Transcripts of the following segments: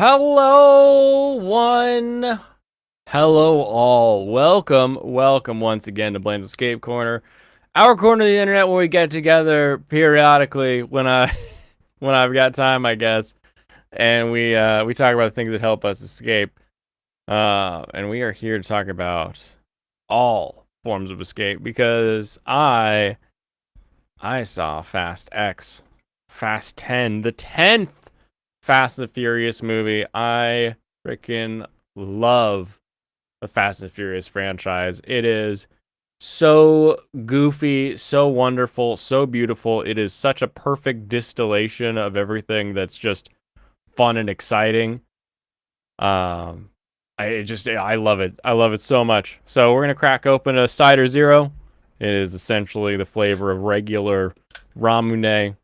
Hello, one. Hello, all. Welcome once again to Blaine's Escape Corner, our corner of the internet where we get together periodically when when I've got time, I guess, and we talk about things that help us escape. And we are here to talk about all forms of escape because I saw Fast X, Fast 10, the 10th Fast and the Furious movie. I freaking love the Fast and Furious franchise. It is so goofy, so wonderful, so beautiful. It is such a perfect distillation of everything that's just fun and exciting. I love it. I love it so much. So we're gonna crack open a Cider Zero. It is essentially the flavor of regular Ramune,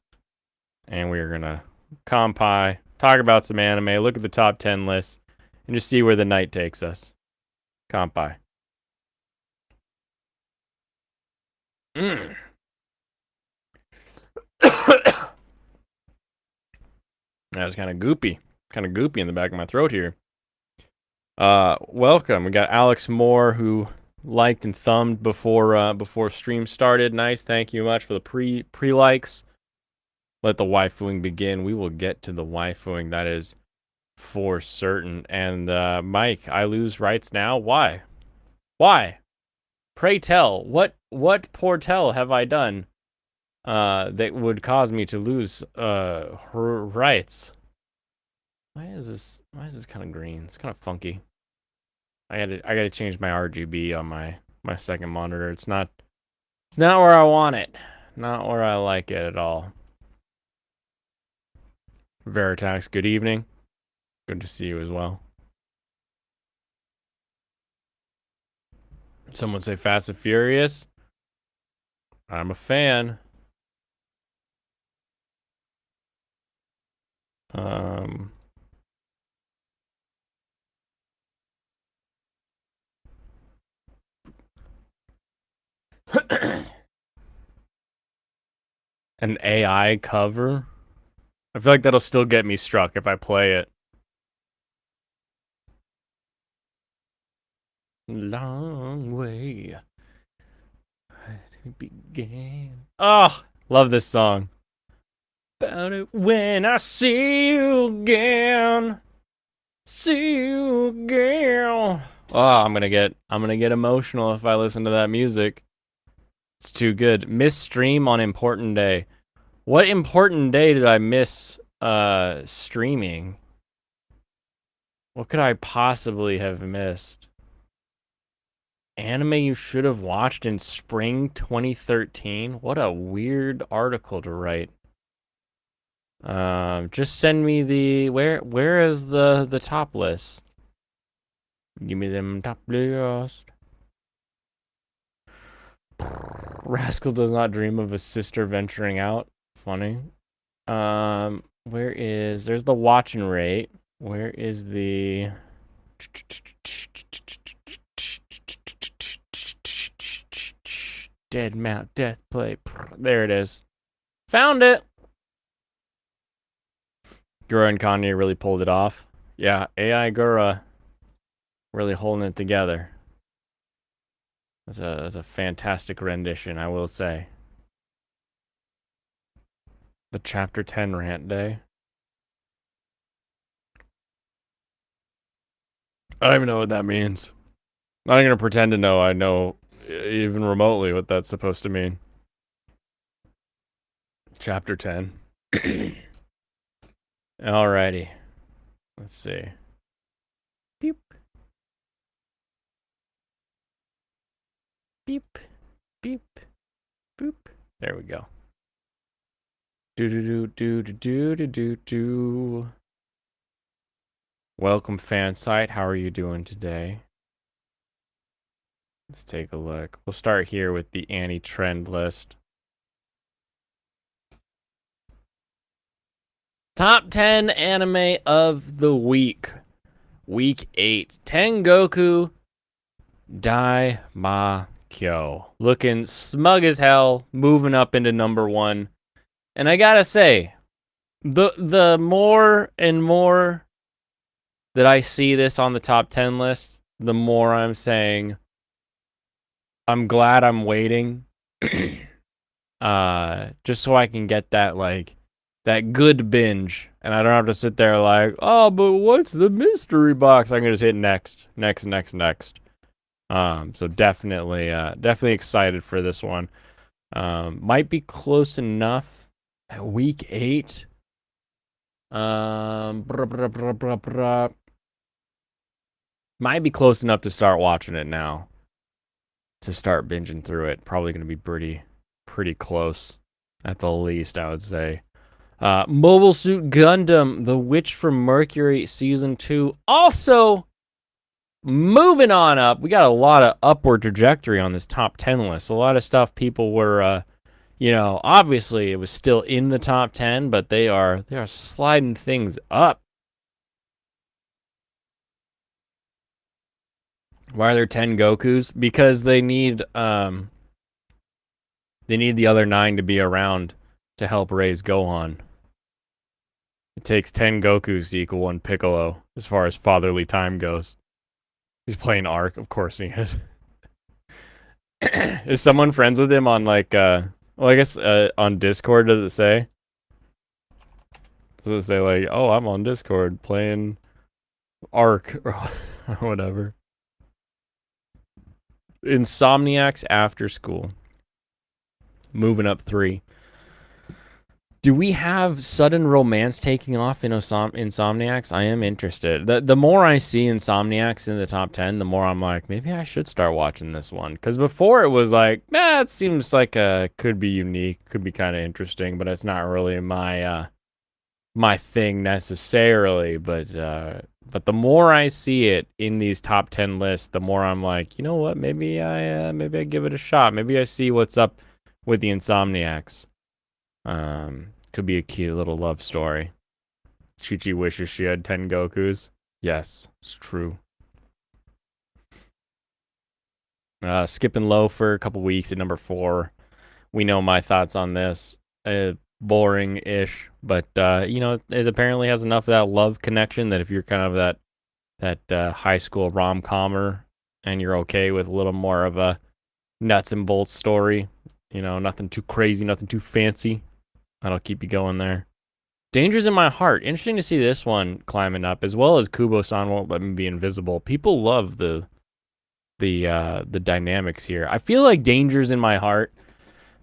and we are gonna compi, talk about some anime, look at the top 10 lists, and just see where the night takes us. Compi. That was kind of goopy in the back of my throat here. Welcome. We got Alex Moore who liked and thumbed before stream started. Nice, thank you much for the pre likes. Let the waifuing begin. We will get to the waifuing, that is for certain. And Mike, I lose rights now. Why? Pray tell, what portell have I done that would cause me to lose her rights? Why is this kind of green? It's kind of funky. I gotta change my RGB on my second monitor. It's not where I want it. Not where I like it at all. Veritax, good evening. Good to see you as well. Someone say Fast and Furious. I'm a fan. An AI cover? I feel like that'll still get me struck if I play it. Long way to begin. Oh, love this song. About it when I see you again. See you again. Oh, I'm gonna get emotional if I listen to that music. It's too good. Miss stream on important day. What important day did I miss streaming? What could I possibly have missed? Anime you should have watched in spring 2013? What a weird article to write. Just send me the where is the top list? Give me them top list. Rascal does not dream of a sister venturing out. Funny. There's the watching rate. Where is the Dead Mount Death Play? There it is. Found it. Gura and Kanye really pulled it off. Yeah, AI Gura really holding it together. That's a fantastic rendition, I will say. The chapter 10 rant day. I don't even know what that means. I'm not gonna pretend to know I know even remotely what that's supposed to mean. Chapter 10. Alrighty. Let's see. Beep. Beep. Beep. Boop. There we go. Do. Welcome, fan site. How are you doing today? Let's take a look. We'll start here with the Annie trend list. Top 10 anime of the week. Week 8. Tengoku Daimakyo. Looking smug as hell, moving up into number 1. And I gotta say, the more and more that I see this on the top 10 list, the more I'm saying I'm glad I'm waiting. Just so I can get that that good binge, and I don't have to sit there like, oh, but what's the mystery box? I can just hit next. So definitely excited for this one. Might be close enough at week 8. Might be close enough to start watching it now. To start binging through it. Probably going to be pretty close at the least, I would say. Mobile Suit Gundam, The Witch from Mercury Season 2. Also, moving on up. We got a lot of upward trajectory on this top 10 list. A lot of stuff people were, obviously it was still in the top 10, but they are sliding things up. Why are there 10 Gokus? Because they need the other 9 to be around to help raise Gohan. It takes 10 Gokus to equal 1 Piccolo as far as fatherly time goes. He's playing Arc, of course he is. Is someone friends with him on I guess on Discord, does it say? Does it say like, oh, I'm on Discord playing Arc or whatever? Insomniacs After School. Moving up 3. Do we have sudden romance taking off in Insomniacs? I am interested. The more I see Insomniacs in the top 10, the more I'm like, maybe I should start watching this one. Because before it was like, it seems like could be unique, could be kind of interesting, but it's not really my thing necessarily. But the more I see it in these top 10 lists, the more I'm like, you know what? Maybe I give it a shot. Maybe I see what's up with the Insomniacs. Could be a cute little love story. Chi-Chi wishes she had 10 Gokus. Yes, it's true. Skipping low for a couple weeks at number 4. We know my thoughts on this. Boring-ish, but it apparently has enough of that love connection that if you're kind of that high school rom-commer and you're okay with a little more of a nuts and bolts story, nothing too crazy, nothing too fancy, that'll keep you going there. Dangers in My Heart. Interesting to see this one climbing up, as well as Kubo-san Won't Let Me Be Invisible. People love the dynamics here. I feel like Dangers in My Heart.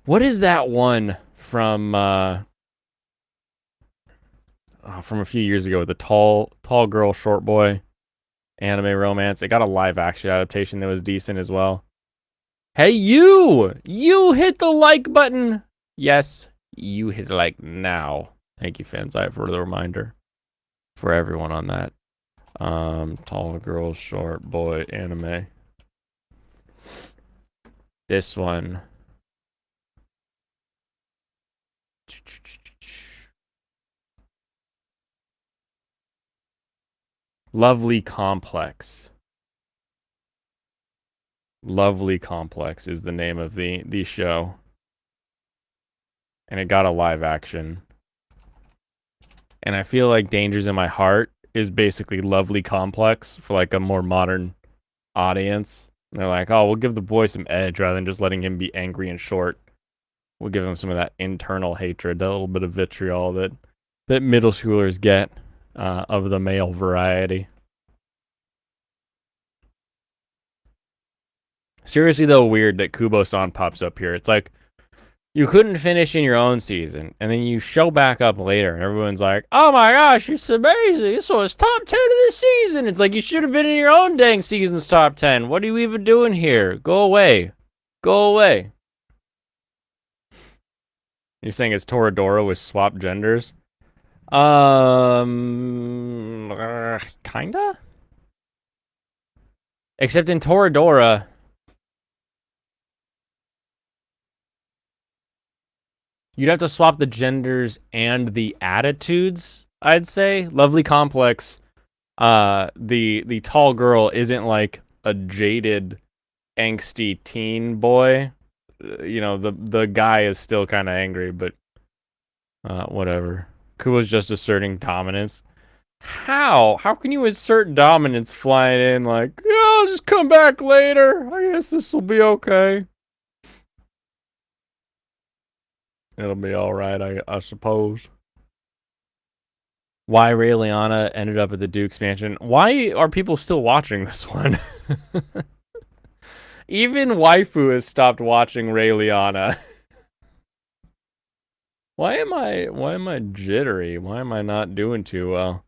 What is that one from a few years ago? The tall girl, short boy anime romance. It got a live action adaptation that was decent as well. Hey, you hit the like button. Yes, you hit like now. Thank you, Fansite, for the reminder for everyone on that. Tall girl, short boy anime. This one. Lovely Complex. Lovely Complex is the name of the show. And it got a live action. And I feel like Dangers in My Heart is basically Lovely Complex for like a more modern audience. And they're like, oh, we'll give the boy some edge rather than just letting him be angry and short. We'll give him some of that internal hatred, that little bit of vitriol that middle schoolers get of the male variety. Seriously, though, weird that Kubo-san pops up here. It's like, you couldn't finish in your own season, and then you show back up later, and everyone's like, oh my gosh, it's amazing. This was top 10 of the season. It's like, you should have been in your own dang season's top 10. What are you even doing here? Go away. Go away. You're saying it's Toradora with swapped genders? Kinda? Except in Toradora, you'd have to swap the genders and the attitudes, I'd say. Lovely Complex, the tall girl isn't like a jaded, angsty teen boy. The guy is still kind of angry, but whatever. Kubo's just asserting dominance. How? How can you assert dominance flying in like, yeah, I'll just come back later. I guess this will be okay. It'll be alright, I suppose. Why Ray Lyanna ended up at the Duke's mansion. Why are people still watching this one? Even Waifu has stopped watching Ray Lyanna. Why am I jittery? Why am I not doing too well?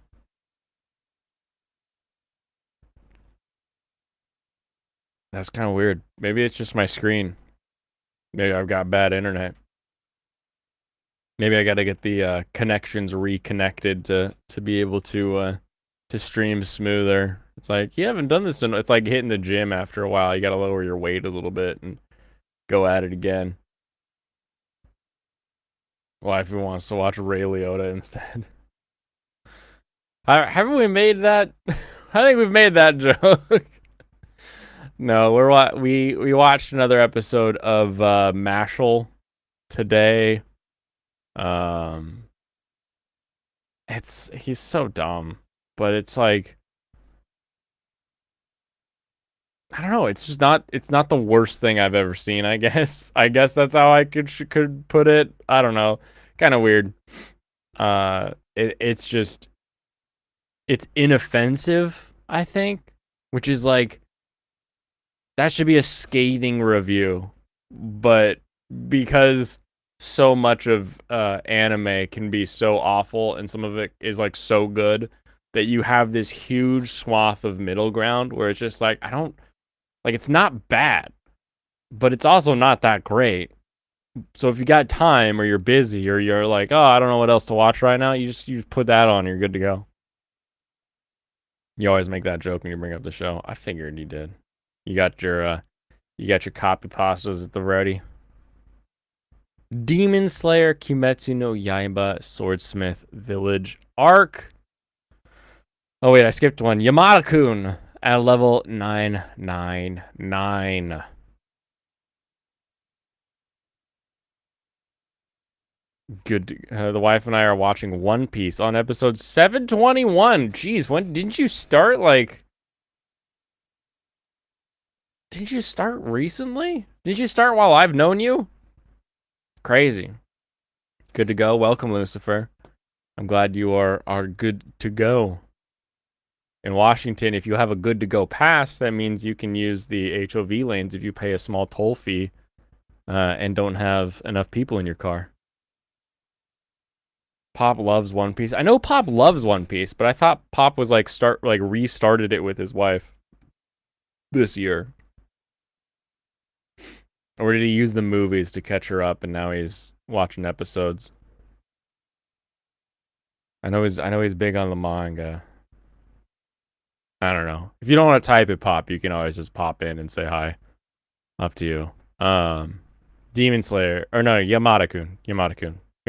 That's kind of weird. Maybe it's just my screen. Maybe I've got bad internet. Maybe I got to get the connections reconnected to be able to stream smoother. It's like you haven't done this it's like hitting the gym after a while. You got to lower your weight a little bit and go at it again. Wifey wants to watch Ray Liotta instead. Haven't we made that? I think we've made that joke. No, we watched another episode of Mashal today. He's so dumb, but it's like I don't know. It's not the worst thing I've ever seen. I guess that's how I could put it. I don't know. Kind of weird. It's just it's inoffensive. I think, which is like that should be a scathing review, but because so much of anime can be so awful and some of it is like so good that you have this huge swath of middle ground where it's just like I don't like it's not bad, but it's also not that great. So if you got time or you're busy or you're like, oh, I don't know what else to watch right now, you just put that on, you're good to go. You always make that joke when you bring up the show. I figured you did. You got your copy pastas at the ready. Demon Slayer Kimetsu no Yaiba Swordsmith Village Arc. Oh wait, I skipped one. Yamada-kun at level 999. Good. The wife and I are watching One Piece on episode 721. Jeez, when didn't you start? Like, didn't you start recently? Did you start while I've known you? Crazy. Good to go. Welcome, Lucifer. I'm glad you are good to go. In Washington, if you have a good to go pass, that means you can use the HOV lanes if you pay a small toll fee and don't have enough people in your car. Pop loves One Piece. I know Pop loves One Piece, but I thought Pop was like restarted it with his wife this year. Or did he use the movies to catch her up and now he's watching episodes? I know he's big on the manga. I don't know. If you don't want to type it, Pop, you can always just pop in and say hi. Up to you. Demon Slayer or no, Yamada-kun. We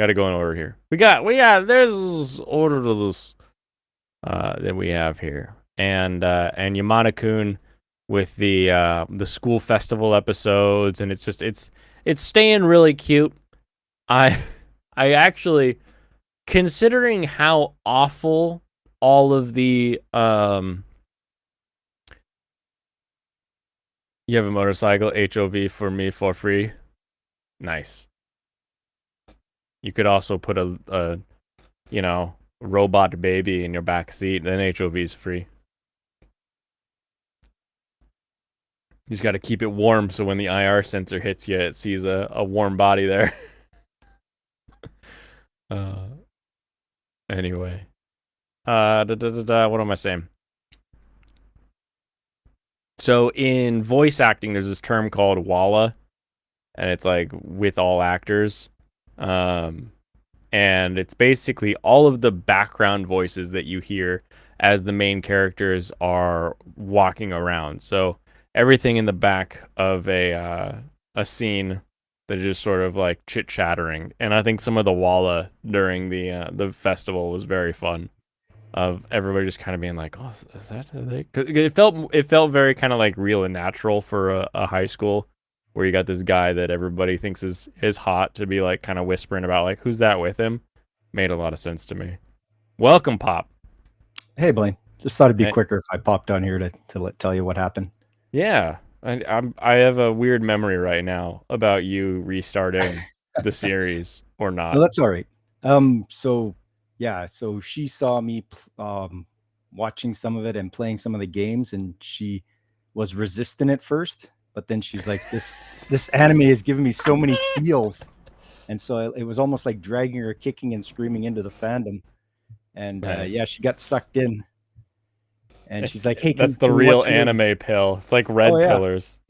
gotta go in order here. We got there's order to this that we have here. And Yamada-kun with the school festival episodes, and it's staying really cute. I actually, considering how awful all of the you have a motorcycle HOV for me for free. Nice. You could also put a robot baby in your back seat, then HOV is free. You just got to keep it warm so when the IR sensor hits you, it sees a warm body there. Anyway. What am I saying? So in voice acting, there's this term called walla, and it's like with all actors. And it's basically all of the background voices that you hear as the main characters are walking around. So everything in the back of a scene that is just sort of like chit-chattering. And I think some of the walla during the festival was very fun. Of everybody just kind of being like, oh, is that they? Cause it felt very kind of like real and natural for a high school where you got this guy that everybody thinks is hot to be like kind of whispering about like who's that with him. Made a lot of sense to me. Welcome, Pop. Hey, Blaine. Just thought it'd be Eh, quicker if I popped on here to tell you what happened. yeah, I have a weird memory right now about you restarting the series or No, not. that's all right. So yeah, so she saw me watching some of it and playing some of the games, and she was resistant at first, but then she's like, "This anime has given me so many feels," and so it was almost like dragging her, kicking and screaming into the fandom. And Nice. yeah, she got sucked in, and she's It's like, "Hey, that's the can we real watch another?" anime pill. It's like Oh red yeah, pillars.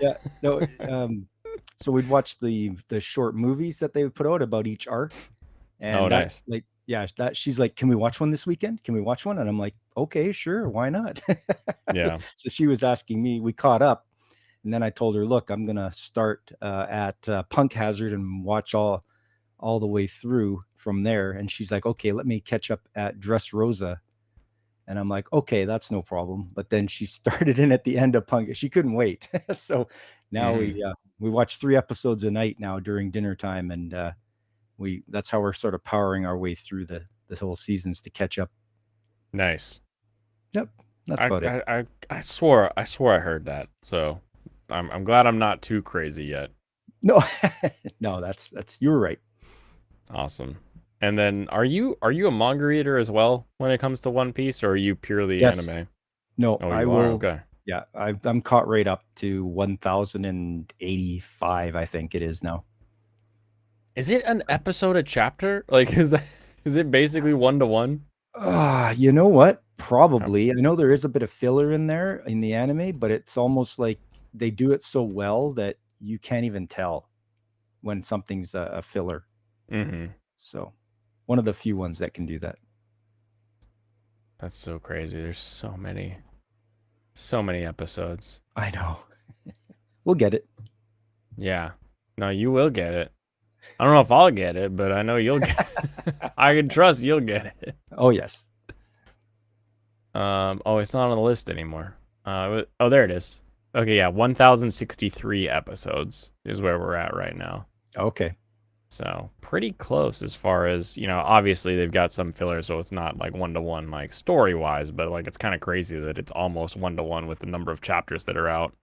yeah. No, so we'd watch the short movies that they would put out about each arc, Oh, and that nice. like yeah, that she's like, "Can we watch one this weekend? Can we watch one?" And I'm like, "Okay, sure, why not?" Yeah. So she was asking me. We caught up, and then I told her, "Look, I'm gonna start at Punk Hazard and watch all the way through from there." And she's like, "Okay, let me catch up at Dress Rosa." And I'm like, okay, that's no problem. But then she started in at the end of Punk. She couldn't wait. So now Hmm. we watch 3 episodes a night now during dinner time, and we that's how we're sort of powering our way through the whole seasons to catch up. Nice. Yep, that's I, about it. I I I swore I heard that. So I'm glad I'm not too crazy yet. No, no, that's you're right. Awesome. And then are you a manga reader as well when it comes to One Piece, or are you purely Yes, anime? no, Oh, I you are? will. Okay. Yeah, I'm caught right up to 1085. I think it is now. Is it an So episode a chapter? Like is it basically one to one? You know what? Oh, Probably. I know there is a bit of filler in there in the anime, but it's almost like they do it so well that you can't even tell when something's a filler. mm-hmm. So, one of the few ones that can do that. That's so crazy. There's so many episodes. I know. We'll get it. Yeah. No, you will get it. I don't know if I'll get it, but I know you'll get it. I can trust you'll get it. Oh, yes. Oh, it's not on the list anymore. Oh, there it is. Okay, yeah, 1063 episodes is where we're at right now. Okay. So, pretty close as far as, obviously they've got some filler, so it's not like one to one, like story wise, but like it's kind of crazy that it's almost one to one with the number of chapters that are out.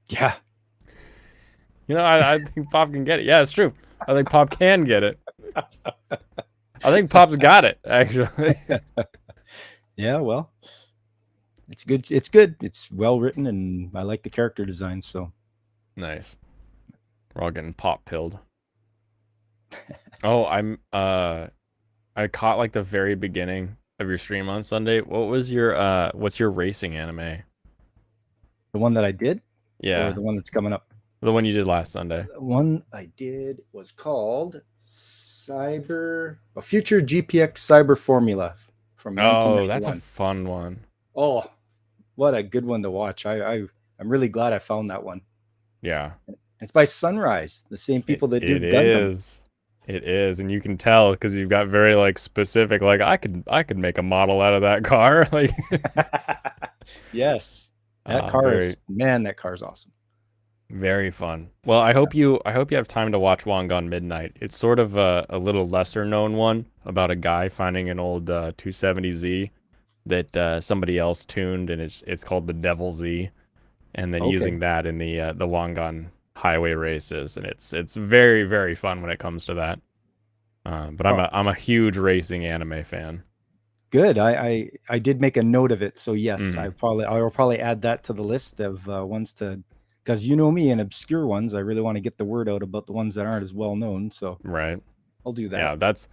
Yeah. I think Pop can get it. Yeah, it's true. I think Pop can get it. I think Pop's got it, actually. Yeah, well, it's good. It's good. It's well written and I like the character design, so. Nice. We're all getting pop pilled. Oh, I caught like the very beginning of your stream on Sunday. What's your racing anime? The one that I did or Yeah, the one that's coming up? the one you did last Sunday. The one I did was called Future GPX Cyber Formula from Oh, that's a 1991. fun one. Oh, what a good one to watch. I'm really glad I found that one. Yeah, It's by Sunrise, the same it people that do it Gundam. is. It is, and you can tell because you've got very like specific. Like I could make a model out of that car. Like it's Yes. very That car is awesome. very fun. Well, I hope you have time to watch Wong Gone Midnight. It's sort of a little lesser known one about a guy finding an old 270Z that somebody else tuned, and it's called the Devil Z, and then Okay. using that in the Wangan highway races, and it's very very fun when it comes to that. But I'm Oh, a huge racing anime fan. good. I did make a note of it. So yes, Hmm. I will probably add that to the list of ones to because you know me and obscure ones. I really want to get the word out about the ones that aren't as well known. So Right? I'll do that. Yeah, that's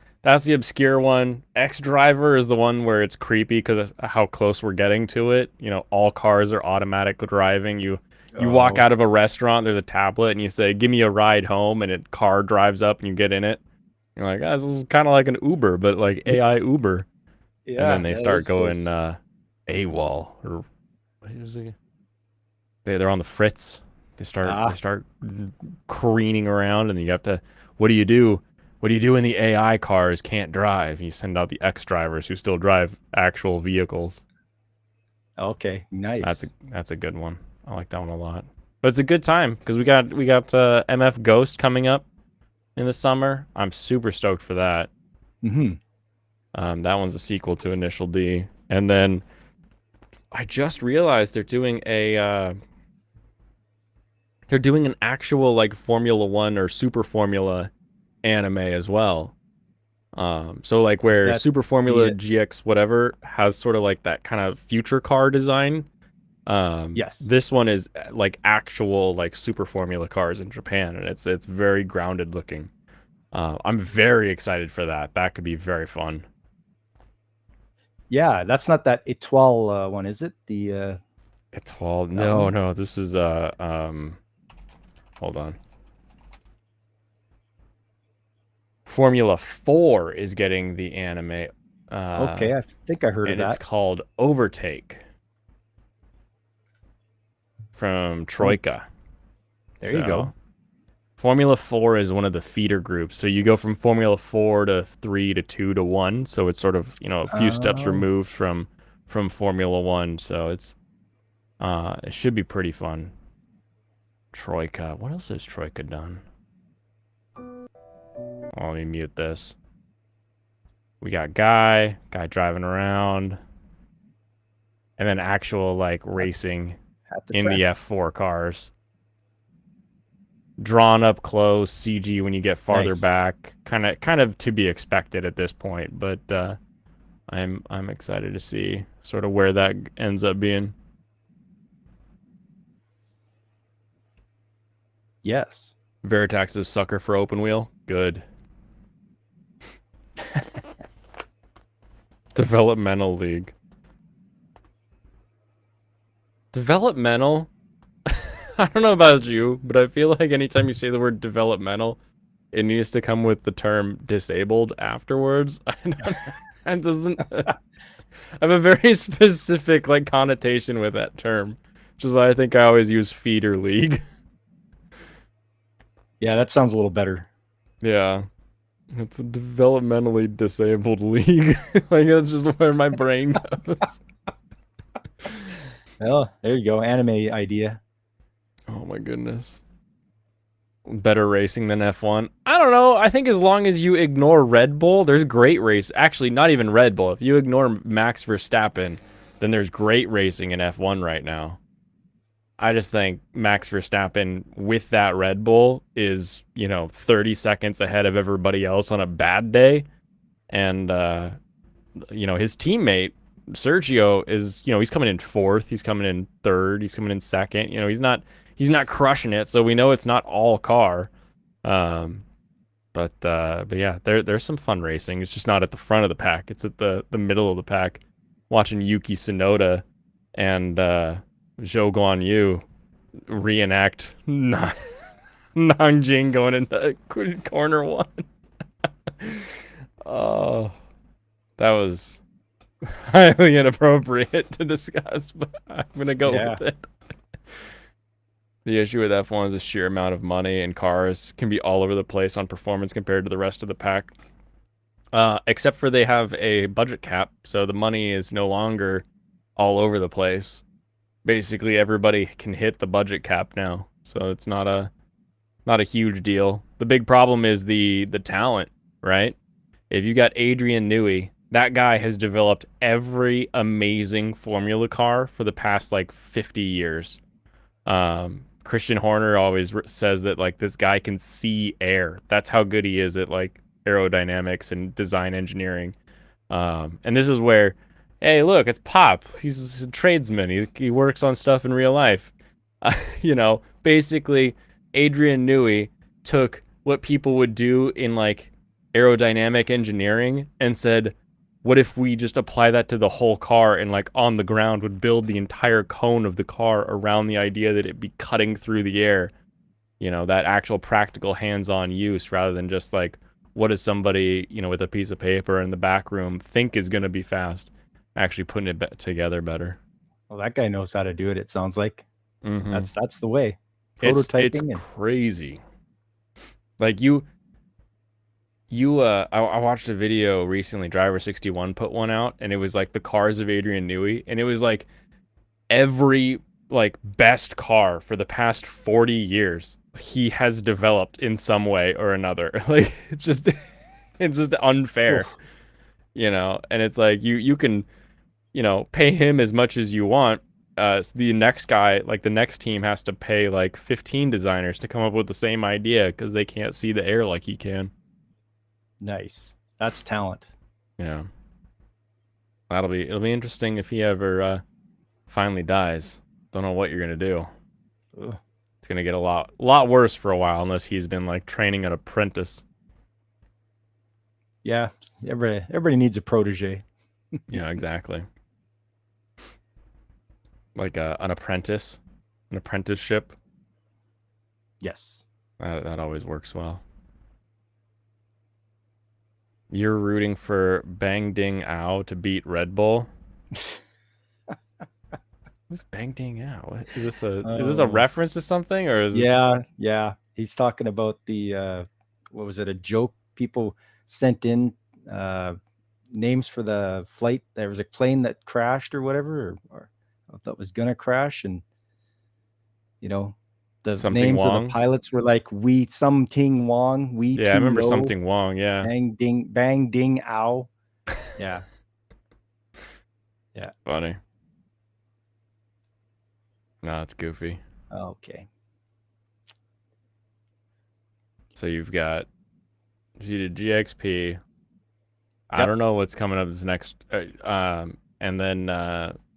the obscure one. X Driver is the one where it's creepy because of how close we're getting to it. All cars are automatic driving. You walk Oh out of a restaurant, there's a tablet, and you say, "Give me a ride home," and a car drives up, and you get in it. You're like, "Ah, this is kind of like an Uber, but like AI Uber." And then yeah, they that start is going close. AWOL, or what is it? They're on the fritz. They Ah, start careening around, and you have to. What do you do? What do you do when the AI cars can't drive? You send out the X drivers who still drive actual vehicles. okay, That's a nice. that's a good one. I like that one a lot. But it's a good time because we got MF Ghost coming up in the summer. I'm super stoked for that. Hmm. That one's a sequel to Initial D. And then I just realized they're doing an actual like Formula One or Super Formula anime as well. So like Is where that Super Formula the GX whatever has sort of like that kind of future car design. yes. This one is like actual like Super Formula cars in Japan, and it's very grounded looking. I'm very excited for that. That could be very fun. Yeah, that's not that Etoile one, is it? The It's all that no, one? no. This is hold on. Formula 4 is getting the anime, uh, Okay, I think I heard of and it's that. called Overtake from Oh, Troika. there you So go. Formula 4 is one of the feeder groups. So you go from Formula 4 to 3 to 2 to 1. So it's sort of, a few steps Oh, removed from Formula 1. So it should be pretty fun. Troika. What else has Troika done? Oh, let me mute this. We got guy driving around, and then actual like at, racing at the in the track. F4 cars. Drawn up close, CG when you get farther Nice. back. Kind of to be expected at this point, but I'm excited to see sort of where that ends up being. Yes. Veritax's sucker for open wheel. Good. Developmental league. Developmental. I don't know about you, but I feel like anytime you say the word developmental, it needs to come with the term disabled afterwards. I don't know. That doesn't. I have a very specific like connotation with that term, which is why I think I always use feeder league. Yeah, that sounds a little better. Yeah, it's a developmentally disabled league. Like that's just where my brain goes. Well, there you go. Anime idea. Oh my goodness. Better racing than F1. I don't know. I think as long as you ignore Red Bull, there's great race. Actually, not even Red Bull. If you ignore Max Verstappen, then there's great racing in F1 right now. I just think Max Verstappen with that Red Bull is, 30 seconds ahead of everybody else on a bad day. And, his teammate, Sergio, is, he's coming in fourth. He's coming in third. He's coming in second. He's not crushing it. So we know it's not all car. Um, but yeah, there's some fun racing. It's just not at the front of the pack. It's at the middle of the pack. Watching Yuki Tsunoda and Zhou Guanyu reenact Nanjing going into corner one. Oh, that was highly inappropriate to discuss, but I'm gonna go Yeah. with it. The issue with F1 is the sheer amount of money, and cars can be all over the place on performance compared to the rest of the pack. Except for they have a budget cap, so the money is no longer all over the place. Basically, everybody can hit the budget cap now, so it's not a huge deal. The big problem is the talent, right? If you got Adrian Newey, that guy has developed every amazing Formula car for the past like 50 years. Christian Horner always says that like this guy can see air. That's how good he is at like aerodynamics and design engineering. And this is where, hey, look, it's Pop. He's a tradesman. He works on stuff in real life. Basically, Adrian Newey took what people would do in like aerodynamic engineering and said, what if we just apply that to the whole car and like on the ground would build the entire cone of the car around the idea that it'd be cutting through the air, that actual practical hands-on use rather than just like what does somebody, with a piece of paper in the back room think is going to be fast, actually putting it together better. Well, that guy knows how to do it. It sounds like Mm-hmm. that's the way. It's Prototyping and crazy. Like I watched a video recently. Driver 61 put one out, and it was like the cars of Adrian Newey, and it was like every like best car for the past 40 years he has developed in some way or another. Like it's just unfair, oof, and it's like you can pay him as much as you want. So the next guy, like the next team, has to pay like 15 designers to come up with the same idea because they can't see the air like he can. Nice. That's talent. Yeah, it'll be interesting if he ever finally dies. Don't know what you're gonna do. Ugh. It's gonna get a lot worse for a while unless he's been like training an apprentice. Yeah, everybody needs a protege. Yeah, exactly. Like an apprentice, an apprenticeship. Yes. That always works well. You're rooting for Bang Ding Ao to beat Red Bull. Who's Bang Ding Ao? Is this a reference to something, or is yeah. He's talking about the what was it? A joke people sent in names for the flight. There was a plane that crashed or whatever, or that was gonna crash, and the something names of the Wong? pilots were like We Something Wong, We Yeah, I Too remember Low, something Wong. Yeah, Bang Ding Ow. Yeah. Yeah. funny. No, it's goofy. Okay. So you did GXP. I Yep. don't know what's coming up this next. And then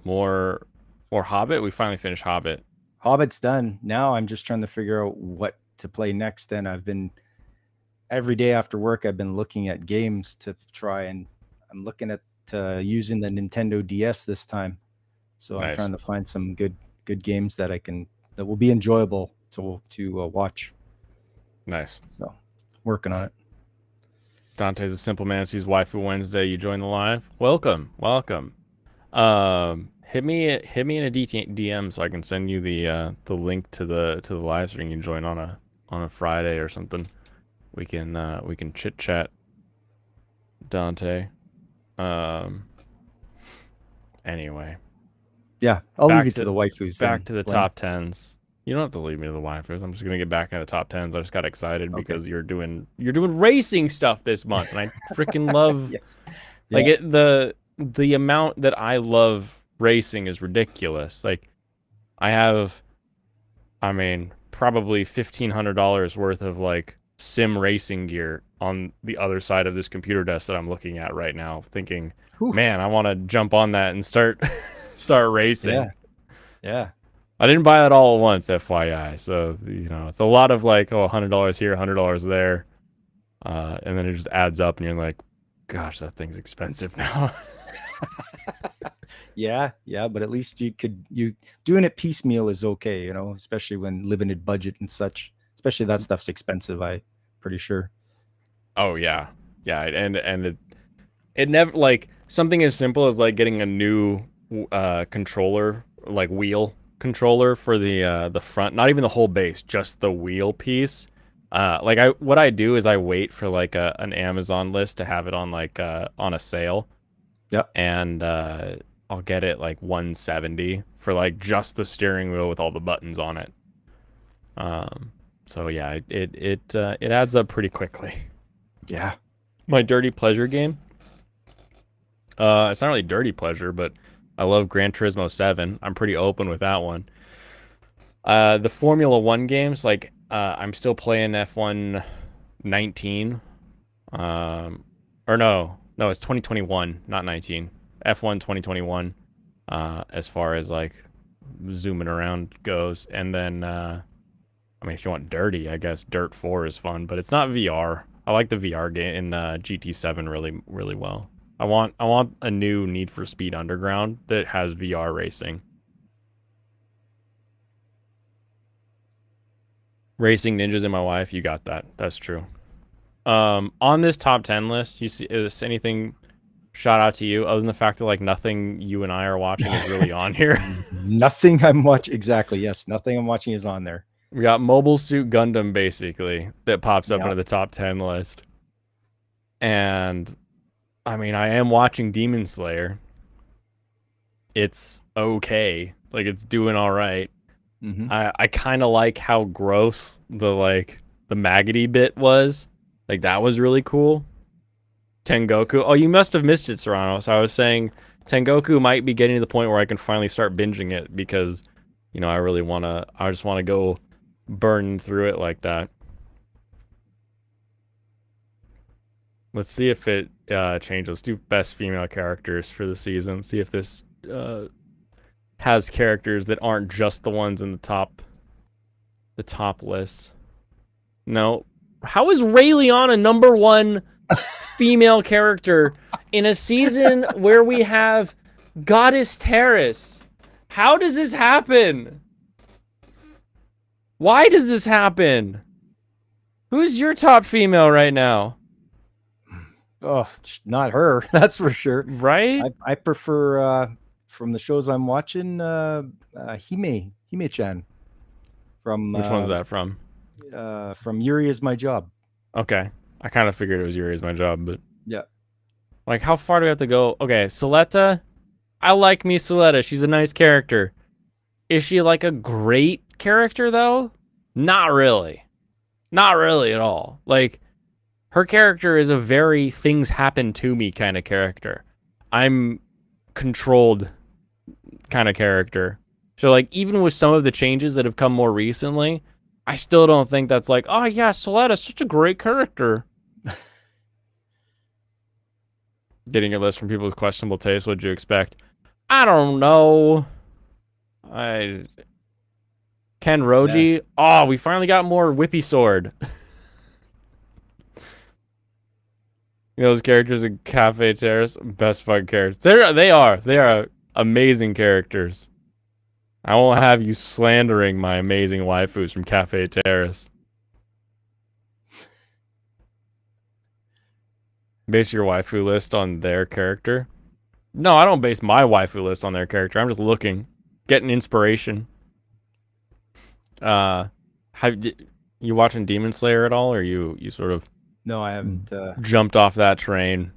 more Hobbit. We finally finished Hobbit. Hobbit's done. Now I'm just trying to figure out what to play next. And every day after work, I've been looking at games to try, and I'm looking at using the Nintendo DS this time. So I'm Nice. trying to find some good games that will be enjoyable to watch. Nice. So working on it. Dante's a simple man. Sees Waifu Wednesday. You join the live. Welcome. Hit me in a DM so I can send you the link to the live stream. You can join on a Friday or something. We can chit chat. Dante. Anyway. Yeah, I'll leave you to the waifus. Back to the top tens. You don't have to leave me to the waifus. I'm just gonna get back into the top tens. I just got excited because you're doing racing stuff this month, and I freaking love. Yes. Like the amount that I love racing is ridiculous. Like I have, probably $1,500 worth of like sim racing gear on the other side of this computer desk that I'm looking at right now, thinking, man, I want to jump on that and start racing. Yeah. I didn't buy that all at once, FYI. So it's a lot of like, $100 here, $100 there, and then it just adds up, and you're like, gosh, that thing's expensive now. Yeah, but at least you doing it piecemeal is okay, especially when limited budget and such. Especially that stuff's expensive, I'm pretty sure. Oh yeah, and it never, like, something as simple as like getting a new controller, like wheel controller for the front, not even the whole base, just the wheel piece. What I do is I wait for like an Amazon list to have it on like on a sale. Yep. And I'll get it like $170 for like just the steering wheel with all the buttons on it. So yeah, it adds up pretty quickly. Yeah. My dirty pleasure game. It's not really dirty pleasure, but I love Gran Turismo 7. I'm pretty open with that one. The Formula 1 games, like I'm still playing F1 19. Or no, it's 2021, not 19. F1 2021, as far as like zooming around goes. And then, if you want dirty, I guess Dirt 4 is fun, but it's not VR. I like the VR game in GT7 really, really well. I want a new Need for Speed Underground that has VR racing. Racing Ninjas and My Wife, you got that. That's true. On this top 10 list, you see, is anything shout out to you other than the fact that like nothing you and I are watching is really on here? Nothing I'm watching. Exactly. Yes. Nothing I'm watching is on there. We got Mobile Suit Gundam basically that pops up into the top 10 list. And I am watching Demon Slayer. It's okay. Like it's doing all right. Mm-hmm. I kind of like how gross the maggoty bit was. Like that was really cool. Tengoku. Oh, you must have missed it, Serrano. So I was saying Tengoku might be getting to the point where I can finally start binging it because, you know, I just want to go burn through it like that. Let's see if it changes. Let's do best female characters for the season. See if this has characters that aren't just the ones in the top list. No. How is Ray Liana #1 female character in a season where we have Goddess Terrace? How does this happen? Why does this happen? Who's your top female right now? Oh, not her. That's for sure. Right? I prefer from the shows I'm watching, Hime-chan. From Which one's that from? From Yuri Is My Job. Okay. I kind of figured it was Yuri Is My Job, but yeah. Like, how far do we have to go? Okay, Soleta. I like me Soleta. She's a nice character. Is she like a great character though? Not really. Not really at all. Like, her character is a very things happen to me kind of character. I'm controlled kind of character. So like, even with some of the changes that have come more recently, I still don't think that's like, oh yeah, Soleta's such a great character. Getting a list from people with questionable taste, what'd you expect? I don't know. Ken Roji. Yeah. Oh, we finally got more Whippy Sword. You know, those characters in Cafe Terrace, best fun characters. They are amazing characters. I won't have you slandering my amazing waifus from Cafe Terrace. Base your waifu list on their character? No, I don't base my waifu list on their character. I'm just looking, getting inspiration. Have you watching Demon Slayer at all, or you sort of? No, I haven't jumped off that train.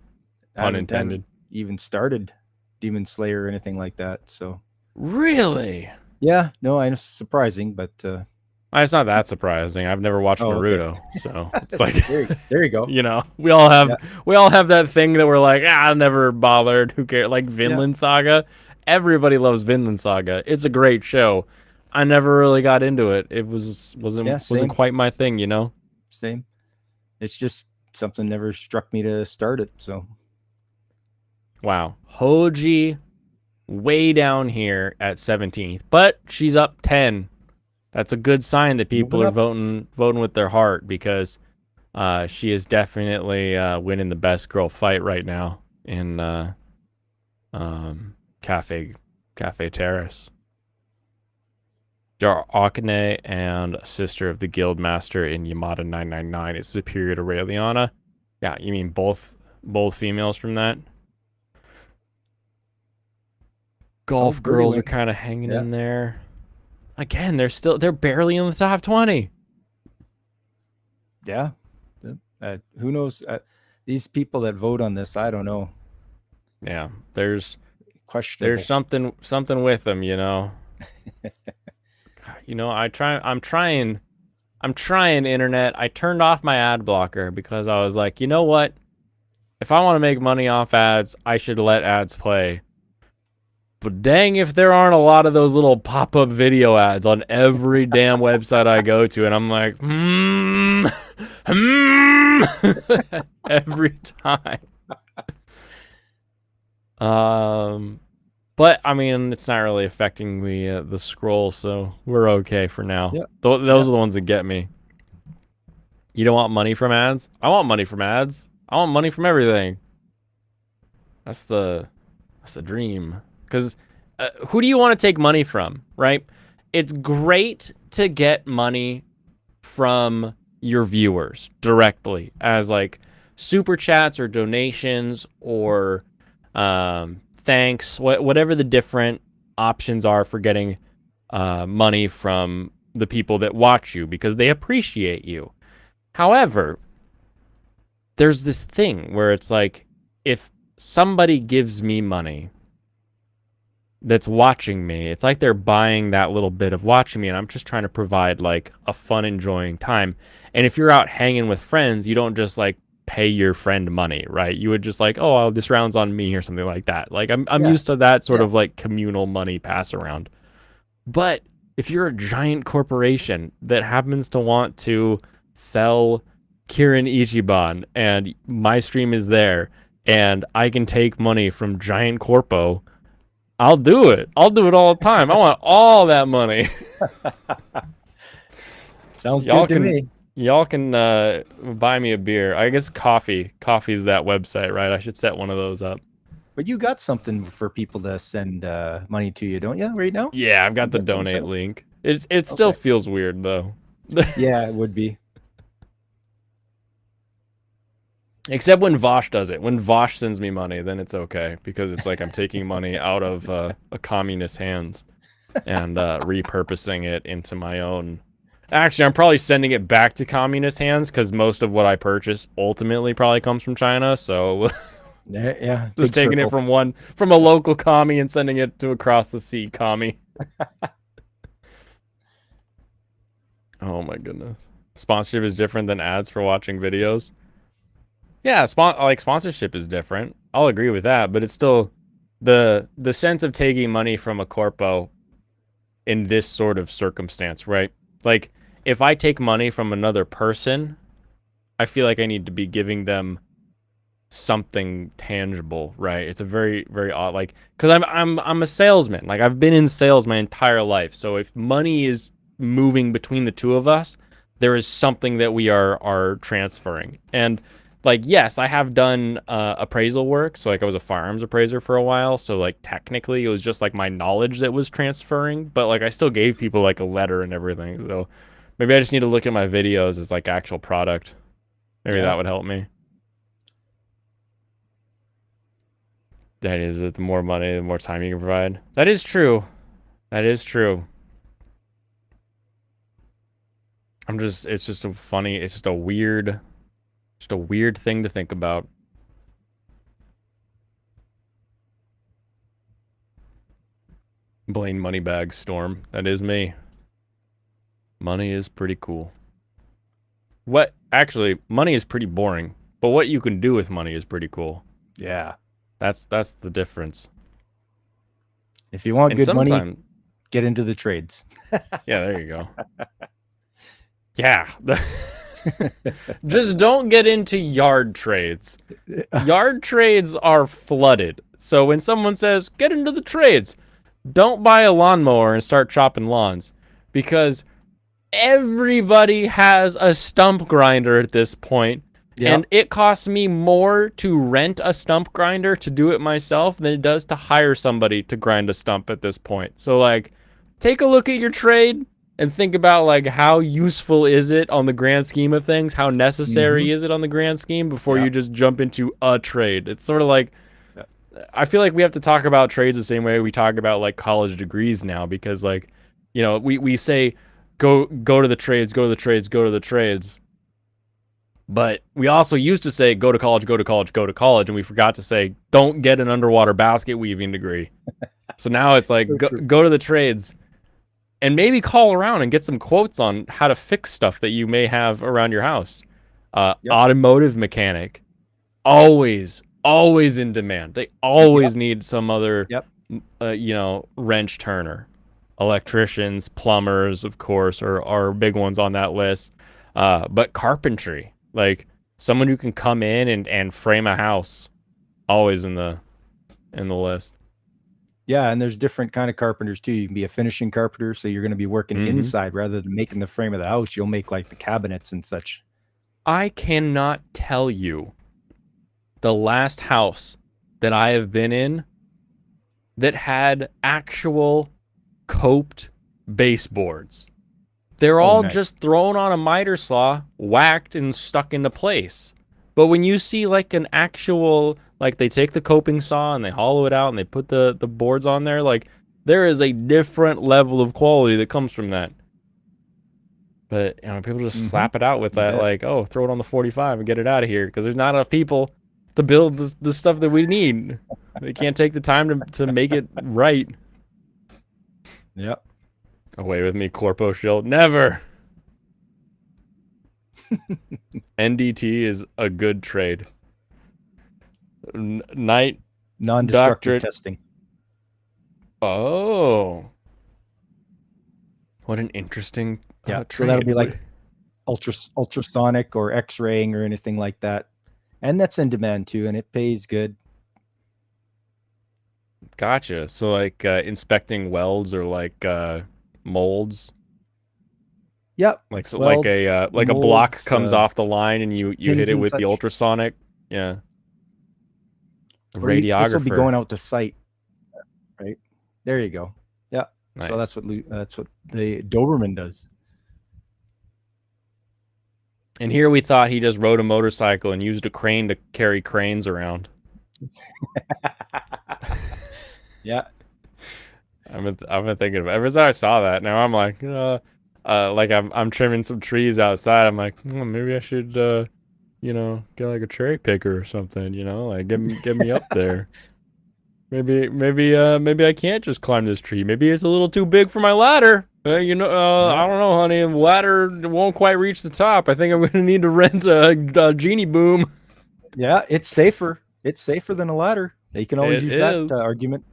Pun intended. Even started Demon Slayer or anything like that. So really, yeah, no, I know, surprising, but it's not that surprising. I've never watched Naruto, okay. So it's like there you go. You know, we all have that thing that we're like, I never bothered. Who cares? Like Vinland Saga. Everybody loves Vinland Saga. It's a great show. I never really got into it. It wasn't quite my thing, you know. Same. It's just something never struck me to start it. So, wow, Hoji, way down here at 17th, but she's up 10. That's a good sign that people are voting with their heart, because she is definitely winning the best girl fight right now in Cafe Terrace. Akane and Sister of the Guildmaster in Yamada 999 is superior to Ray Liana. Yeah, you mean both females from that? Golf girls are kind of hanging in there. Again, they're barely in the top 20. Yeah. Who knows? These people that vote on this, I don't know. Yeah, there's something with them, you know. You know, I'm trying, internet. I turned off my ad blocker because I was like, you know what? If I want to make money off ads, I should let ads play. But dang if there aren't a lot of those little pop-up video ads on every damn website I go to. And I'm like, every time. But I mean, it's not really affecting the scroll, so we're okay for now. Yep. Those are the ones that get me. You don't want money from ads? I want money from ads. I want money from everything. That's the dream. Because who do you want to take money from, right? It's great to get money from your viewers directly as like super chats or donations or thanks, whatever the different options are for getting money from the people that watch you because they appreciate you. However, there's this thing where it's like, if somebody gives me money that's watching me, it's like they're buying that little bit of watching me, and I'm just trying to provide like a fun, enjoying time. And if you're out hanging with friends, you don't just like pay your friend money, right? You would just like, oh, this round's on me or something like that. Like I'm Yeah. used to that sort Yeah. of like communal money pass around. But if you're a giant corporation that happens to want to sell Kirin Ichiban and my stream is there and I can take money from giant corpo, I'll do it. I'll do it all the time. I want all that money. Sounds Y'all good to can me. y'all can buy me a beer. I guess coffee. Coffee's that website, right? I should set one of those up. But you got something for people to send money to you, don't you? Right now? Yeah, I've You got the got something set donate up? link. It still Okay. feels weird though. Yeah, it would be. Except when Vosh does it. When Vosh sends me money, then it's okay because it's like I'm taking money out of a communist hands and repurposing it into my own. Actually, I'm probably sending it back to communist hands because most of what I purchase ultimately probably comes from China. So Yeah, just big taking it circle. from a local commie and sending it to across the sea commie. Oh my goodness. Sponsorship is different than ads for watching videos. Yeah, sponsorship is different. I'll agree with that, but it's still the sense of taking money from a corpo in this sort of circumstance, right? Like if I take money from another person, I feel like I need to be giving them something tangible, right? It's a very very odd like cuz I'm a salesman. Like I've been in sales my entire life. So if money is moving between the two of us, there is something that we are transferring. And like yes, I have done appraisal work. So like I was a firearms appraiser for a while. So like technically it was just like my knowledge that was transferring, but like I still gave people like a letter and everything. So maybe I just need to look at my videos as like actual product. Maybe Yeah. that would help me. That is, the more money, the more time you can provide. That is true. That is true. It's just a funny, it's just a weird thing to think about. Blaine Moneybags Storm. That is me. Money is pretty cool. Actually, money is pretty boring, but what you can do with money is pretty cool. Yeah. That's the difference. If you want And good money, sometimes, get into the trades. yeah, there you go. Yeah. Just don't get into yard trades. Yard trades are flooded. So when someone says, get into the trades, don't buy a lawnmower and start chopping lawns because everybody has a stump grinder at this point. Yep. And it costs me more to rent a stump grinder to do it myself than it does to hire somebody to grind a stump at this point. So like, take a look at your trade and think about like how useful is it on the grand scheme of things? How necessary is it on the grand scheme before you just jump into a trade? It's sort of like, I feel like we have to talk about trades the same way we talk about like college degrees now because like, you know, we say go to the trades, go to the trades, go to the trades. But we also used to say go to college, go to college, go to college, and we forgot to say don't get an underwater basket weaving degree. So now it's like go to the trades and maybe call around and get some quotes on how to fix stuff that you may have around your house. Automotive mechanic, always in demand. They always need some other, you know, wrench turner. Electricians, plumbers, of course, are big ones on that list. But carpentry, like someone who can come in and frame a house, always in the list. Yeah, and there's different kind of carpenters too. You can be a finishing carpenter, so you're going to be working inside rather than making the frame of the house. You'll make like the cabinets and such. I cannot tell you the last house that I have been in that had actual coped baseboards. They're all just thrown on a miter saw, whacked, and stuck into place. But when you see like an actual, like they take the coping saw and they hollow it out and they put the boards on there, like there is a different level of quality that comes from that. But you know, people just slap it out with that, like, oh, throw it on the 45 and get it out of here because there's not enough people to build the stuff that we need. They can't take the time to make it right. Yep. Away with me, Corpo Shield. Never. NDT is a good trade. Night Non-destructive doctorate. testing. Oh, what an interesting Yeah, so that'll trade. be like ultrasonic or X-raying or anything like that, and that's in demand too, and it pays good. Gotcha. So like inspecting welds or like molds. Yep, Like so welds, like a block molds, comes off the line and you hit pins it and with the such. ultrasonic. Yeah. Or this will be Radiographer. going out to site, right? There you go. Yeah. So Nice. that's what the Doberman does. And here we thought he just rode a motorcycle and used a crane to carry cranes around. Yeah. I've been thinking of it. Ever since I saw that, now I'm like I'm trimming some trees outside. I'm like, maybe I should get like a cherry picker or something, like get me up there. Maybe I can't just climb this tree. Maybe it's a little too big for my ladder. I Yeah. don't know, honey. The ladder won't quite reach the top. I think I'm gonna need to rent a genie boom. Yeah, it's safer. It's safer than a ladder. You can always It use that is. argument.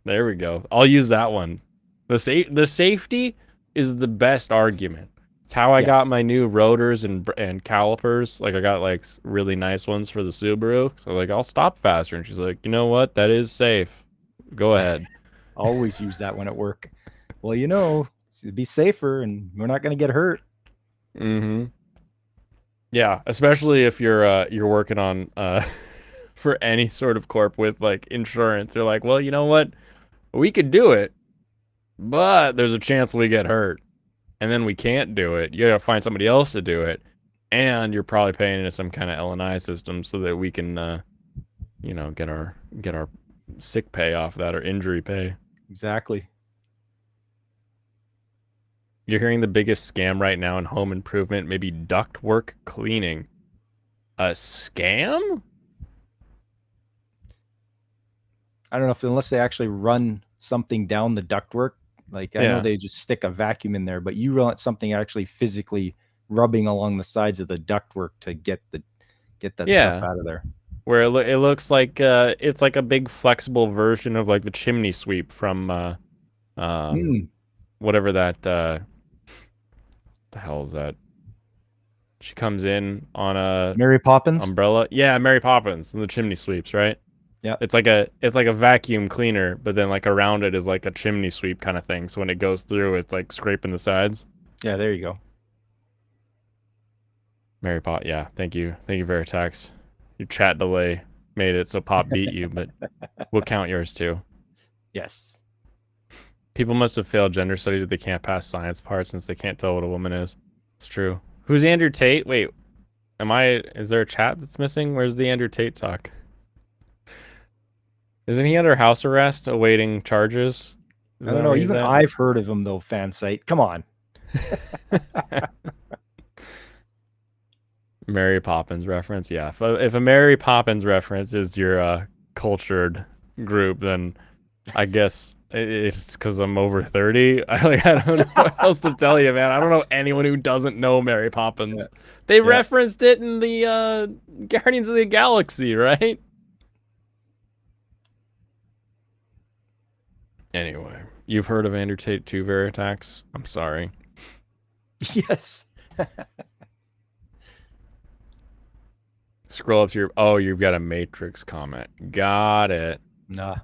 There we go. I'll use that one. The safety is the best argument. It's how I got Yes. my new rotors and calipers. Like I got like really nice ones for the Subaru. So like I'll stop faster, and she's like, you know what? That is safe. Go ahead. Always use that one at work. Well, it'd be safer and we're not going to get hurt. Mm-hmm. Yeah, especially if you're working on for any sort of corp with like insurance. They're like, well, you know what? We could do it, but there's a chance we get hurt. And then we can't do it. You gotta find somebody else to do it. And you're probably paying into some kind of L&I system so that we can get our sick pay off that or injury pay. Exactly. You're hearing the biggest scam right now in home improvement, maybe ductwork cleaning. A scam? I don't know if unless they actually run something down the ductwork. Like I know they just stick a vacuum in there, but you want something actually physically rubbing along the sides of the ductwork to get that stuff out of there. Where it looks like it's like a big flexible version of like the chimney sweep from whatever that the hell is that? She comes in on a Mary Poppins umbrella. Yeah, Mary Poppins and the chimney sweeps, right? Yeah. It's like a vacuum cleaner, but then like around it is like a chimney sweep kind of thing. So when it goes through, it's like scraping the sides. Yeah, there you go. Mary Pop, yeah. Thank you, Veritex. Your chat delay made it so Pop beat you, but we'll count yours too. Yes. People must have failed gender studies if they can't pass science parts since they can't tell what a woman is. It's true. Who's Andrew Tate? Wait, is there a chat that's missing? Where's the Andrew Tate talk? Isn't he under house arrest awaiting charges? I don't know. Even I've heard of him though, fan site. Come on. Mary Poppins reference, yeah. If a Mary Poppins reference is your cultured group, then I guess it's because I'm over 30. I don't know what else to tell you, man. I don't know anyone who doesn't know Mary Poppins. Yeah. They referenced it in the Guardians of the Galaxy, right? Anyway, you've heard of Andrew Tate 2 Veritax? I'm sorry. Yes. Scroll up to your... you've got a Matrix comment. Got it. Nah.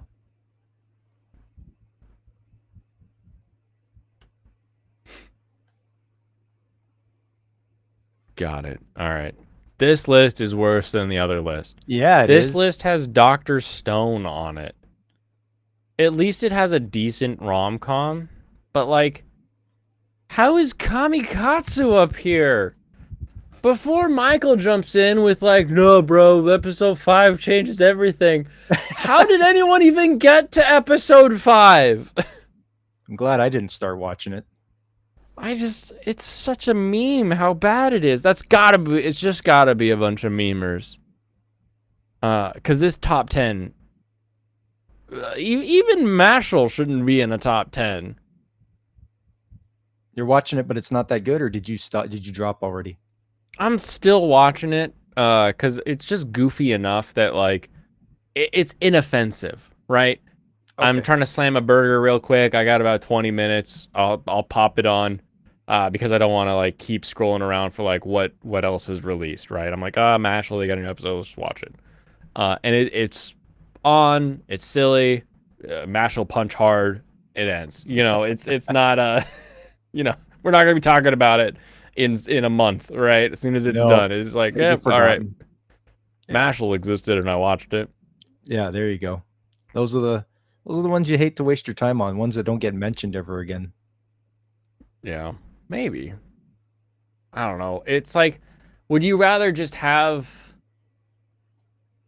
Got it. All right. This list is worse than the other list. Yeah, this list has Dr. Stone on it. At least it has a decent rom-com. But, like, how is Kamikatsu up here? Before Michael jumps in with, like, no, bro, episode 5 changes everything. How did anyone even get to episode 5? I'm glad I didn't start watching it. It's such a meme how bad it is. It's just gotta be a bunch of memers. Cause this top 10, even Mashal shouldn't be in the top 10. You're watching it, but it's not that good, or did you stop? Did you drop already? I'm still watching it because it's just goofy enough that like it's inoffensive, right? I'm Okay. trying to slam a burger real quick. I got about 20 minutes. I'll pop it on because I don't want to like keep scrolling around for like what else is released, right? I'm like, Mashal, they got a new episode. Let's watch it. And it's on. It's silly. Mashal punch hard. It ends. You know, it's not you know, we're not gonna be talking about it in a month, right? As soon as it's No, done, it's like, it'll be yep, all right. forgotten. Yeah. Mashal existed, and I watched it. Yeah, there you go. Those are the ones you hate to waste your time on, ones that don't get mentioned ever again. Yeah, maybe. I don't know. It's like, would you rather just have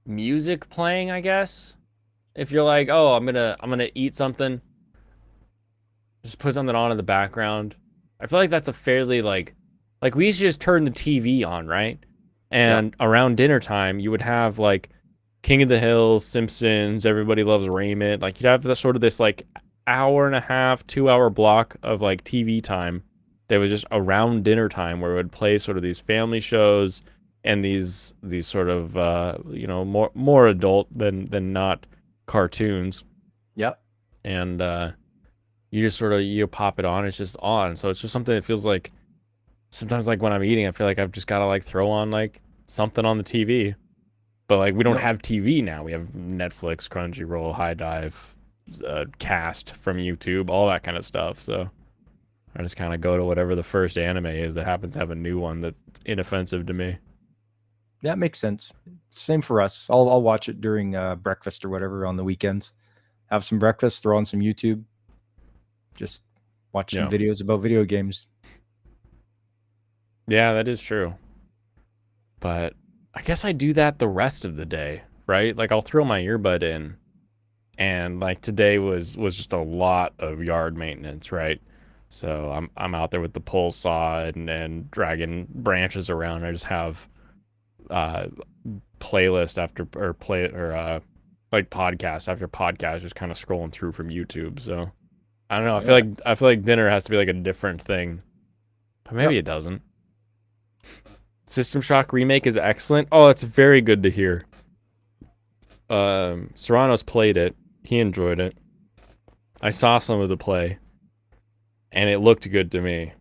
music playing, I guess? If you're like, oh, I'm gonna eat something, just put something on in the background. I feel like that's a fairly like we used to just turn the TV on, right? Yep. And around dinner time, you would have like King of the Hills, Simpsons, Everybody Loves Raymond. Like you'd have the sort of this like hour and a half, 2 hour block of like TV time that was just around dinner time where it would play sort of these family shows and these sort of more adult than not cartoons. Yep. And you just sort of you pop it on, it's just on. So it's just something that feels like sometimes like when I'm eating, I feel like I've just gotta like throw on like something on the TV. But like we don't No. have TV now. We have Netflix, Crunchyroll, High Dive, Cast from YouTube, all that kind of stuff. So I just kind of go to whatever the first anime is that happens to have a new one that's inoffensive to me. That makes sense. Same for us. I'll watch it during breakfast or whatever on the weekends. Have some breakfast, throw on some YouTube, just watch some Yeah, videos about video games. yeah, that is true. But I guess I do that the rest of the day, right? Like I'll throw my earbud in, and like today was just a lot of yard maintenance, right? So I'm out there with the pole saw and dragging branches around. I just have uh playlist after or play or like podcast after podcast just kind of scrolling through from YouTube. So I don't know. Yeah. I feel like dinner has to be like a different thing, but maybe Yep. it doesn't. System Shock remake is excellent. Oh, it's very good to hear. Serrano's played it. He enjoyed it. I saw some of the play, and it looked good to me.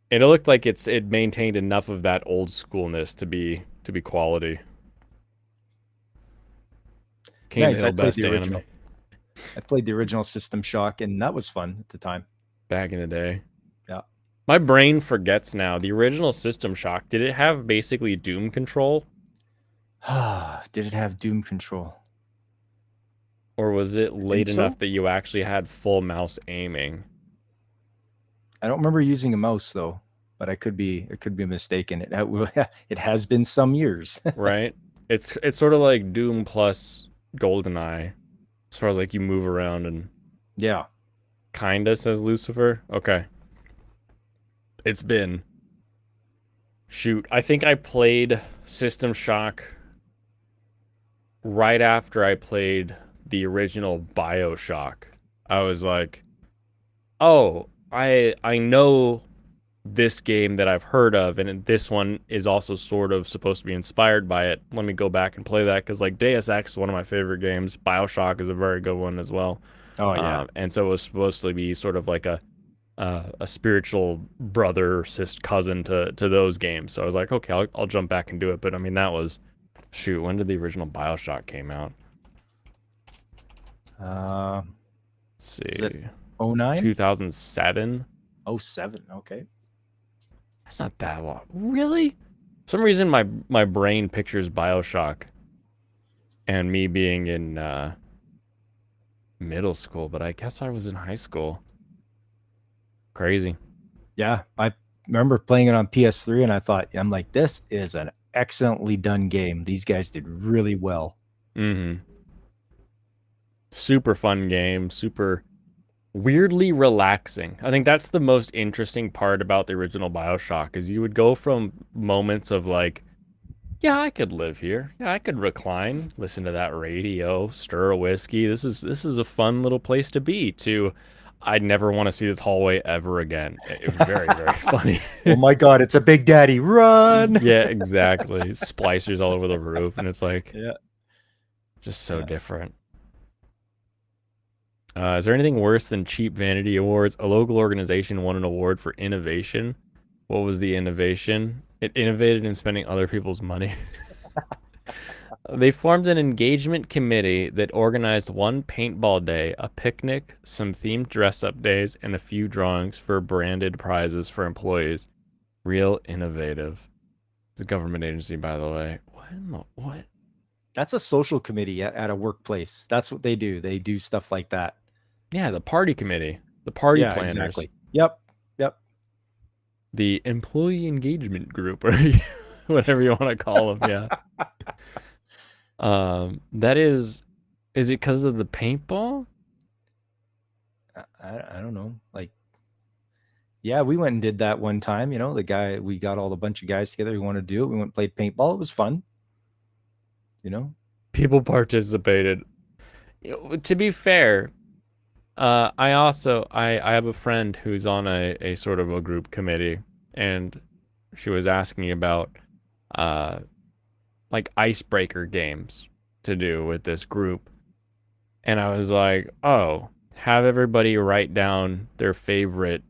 And it looked like it maintained enough of that old schoolness to be quality. Cane Nice. I Hill played best the anime original. I played the original System Shock, and that was fun at the time. back in the day. Yeah. My brain forgets now. The original System Shock, did it have basically Doom control? Did it have Doom control? Or was it I think late so. enough that you actually had full mouse aiming? I don't remember using a mouse though, but I could be mistaken. It has been some years. Right? It's sort of like Doom plus GoldenEye, as far as like you move around and Yeah. kinda says Lucifer. Okay. It's been shoot. I think I played System Shock right after I played the original BioShock. I was like, "Oh, I know this game that I've heard of, and this one is also sort of supposed to be inspired by it. Let me go back and play that because like Deus Ex is one of my favorite games. BioShock is a very good one as well. Oh yeah. And so it was supposed to be sort of like a spiritual brother, cousin to those games. So I was like, okay, I'll jump back and do it. But I mean, that was shoot. When did the original BioShock came out? Uh, Let's is it see, 09? 2007. Oh, 07. Okay. That's not that long, really. For some reason, my brain pictures BioShock and me being in middle school, but I guess I was in high school. Crazy. Yeah, I remember playing it on PS3, and I'm like, this is an excellently done game. These guys did really well. Mm-hmm. Super fun game. Super weirdly relaxing. I think that's the most interesting part about the original BioShock is you would go from moments of like, yeah, I could live here. Yeah, I could recline, listen to that radio, stir a whiskey. This is a fun little place to be. To I never want to see this hallway ever again. It was very, very funny. Oh my God, it's a Big Daddy. Run. Yeah, exactly. Splicers all over the roof, and it's like Yeah. just so Yeah. different. Is there anything worse than cheap vanity awards? A local organization won an award for innovation. What was the innovation? It innovated in spending other people's money. They formed an engagement committee that organized one paintball day, a picnic, some themed dress-up days, and a few drawings for branded prizes for employees. Real innovative. It's a government agency, by the way. What? That's a social committee at a workplace. That's what they do. They do stuff like that. Yeah, the party committee. The party Yeah, planners. exactly. Yep. The employee engagement group, or whatever you want to call them. Yeah. That is it because of the paintball? I don't know. Like, yeah, we went and did that one time. We got a bunch of guys together who wanted to do it. We went and played paintball. It was fun. People participated. To be fair, I have a friend who's on a sort of a group committee, and she was asking about like icebreaker games to do with this group. And I was like, oh, have everybody write down their favorite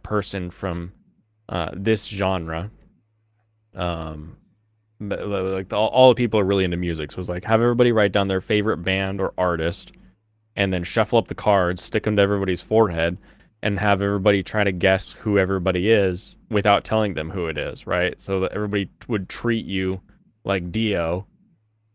person from this genre. But like all the people are really into music, so it was like, have everybody write down their favorite band or artist, and then shuffle up the cards, stick them to everybody's forehead, and have everybody try to guess who everybody is without telling them who it is, right? So that everybody would treat you like Dio,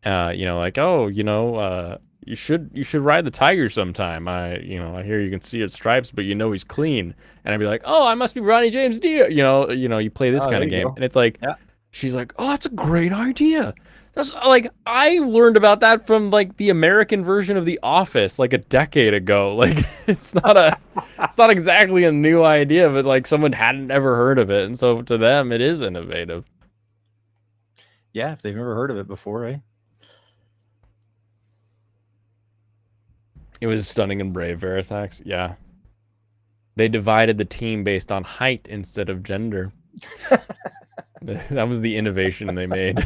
like, oh, you should ride the tiger sometime. I hear you can see its stripes, but he's clean. And I'd be like, oh, I must be Ronnie James Dio. You play this kind of game, and it's like, yeah. She's like, oh, that's a great idea. That's like, I learned about that from like the American version of The Office like a decade ago. Like, it's not exactly a new idea, but like someone hadn't ever heard of it, and so to them, it is innovative. Yeah, if they've never heard of it before, eh? It was stunning and brave, Verithax. Yeah. They divided the team based on height instead of gender. That was the innovation they made.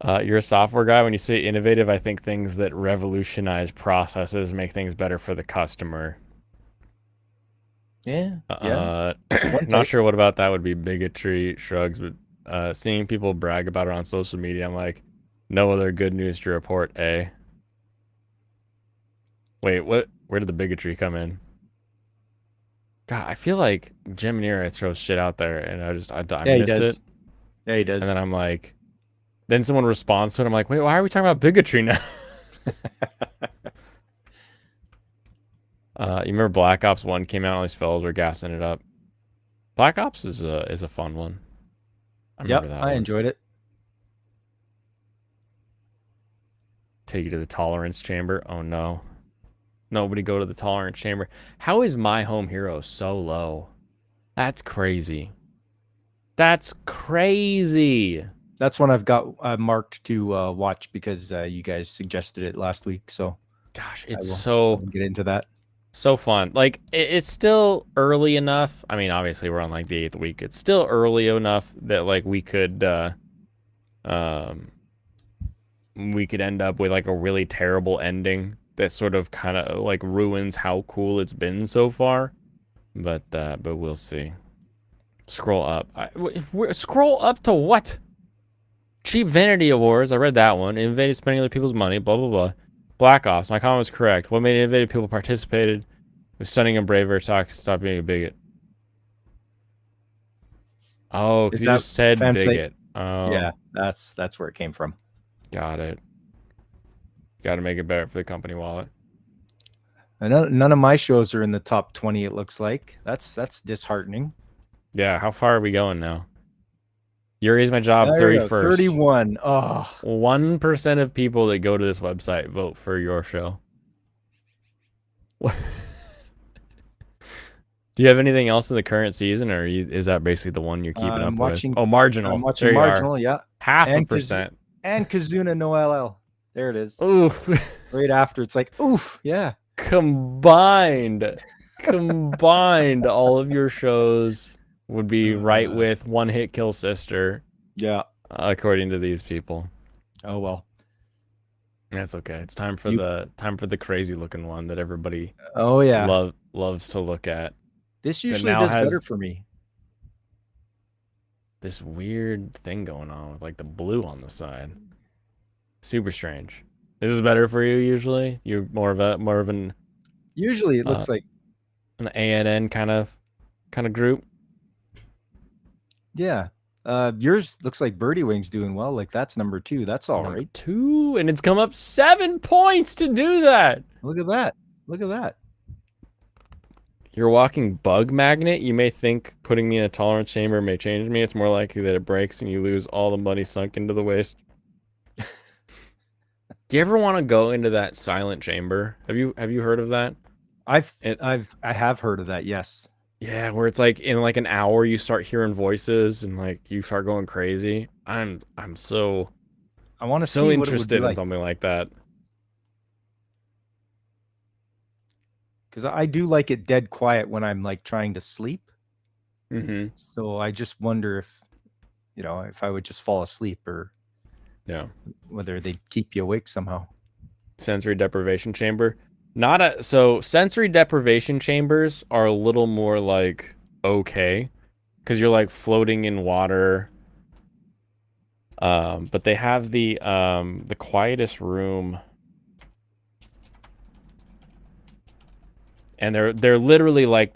You're a software guy. When you say innovative, I think things that revolutionize processes, make things better for the customer. Yeah. Not sure what about that would be bigotry, shrugs, but seeing people brag about it on social media, I'm like, no other good news to report, eh? Wait, what? Where did the bigotry come in? God, I feel like Jim Nera throws shit out there, and I miss it. Yeah, he does. And then I'm like, then someone responds to it. I'm like, wait, why are we talking about bigotry now? You remember Black Ops 1 came out, all these fellas were gassing it up. Black Ops is a fun one. I remember that one. Enjoyed it. Take you to the tolerance chamber. Oh no. Nobody go to the tolerance chamber. How is My Home Hero so low? That's crazy. That's crazy. That's one I've got marked to watch because you guys suggested it last week. So, gosh, it's I'll get into that. So fun. Like, it's still early enough. I mean, obviously we're on like the 8th week. It's still early enough that like we could end up with like a really terrible ending that sort of kind of like ruins how cool it's been so far. But we'll see. Scroll up. Scroll up to what? Cheap vanity awards. I read that one. Innovative spending other people's money. Blah blah blah. Black Ops. My comment was correct. What made innovative people participated? Was stunning and braver. Stop being a bigot. Oh, you just said bigot. Oh, yeah, that's where it came from. Got it. Got to make it better for the company wallet. None of my shows are in the top 20. It looks like that's disheartening. Yeah, how far are we going now? Yuri's My Job 31st. 31. Oh. 1% of people that go to this website vote for your show. Do you have anything else in the current season, or is that basically the one you're keeping up with? Oh, Marginal. I'm watching Marginal, yeah. 0.5%. And Kazuna no LL. There it is. Oof. Right after, it's like, oof, yeah. Combined, all of your shows would be right Uh, with One Hit Kill Sister, yeah. according to these people. Oh well. That's okay. It's time for You. the crazy looking one that everybody Oh yeah. loves to look at. This That usually now does better has for me. this weird thing going on with like the blue on the side. Super strange. This is better for you usually. You're more of an Usually it uh, looks like, an ANN kind of group. yeah. Yours looks like Birdie Wing's doing well. Like that's number 2. That's all Number right. 2, and it's come up 7 points to do that. Look at that. Look at that. You're a walking bug magnet. You may think putting me in a tolerance chamber may change me. It's more likely that it breaks and you lose all the money sunk into the waste. Do you ever want to go into that silent chamber? Have you heard of that? I have heard of that. Yes. Yeah, where it's like in like an hour you start hearing voices and like you start going crazy. I'm so I want to see what it would be interested in like, something like that. because I do like it dead quiet when I'm like trying to sleep. Mm-hmm. So I just wonder if, if I would just fall asleep, or Yeah. whether they keep you awake somehow. Sensory deprivation chamber. So sensory deprivation chambers are a little more like okay, because you're like floating in water. But they have the quietest room, and they're literally like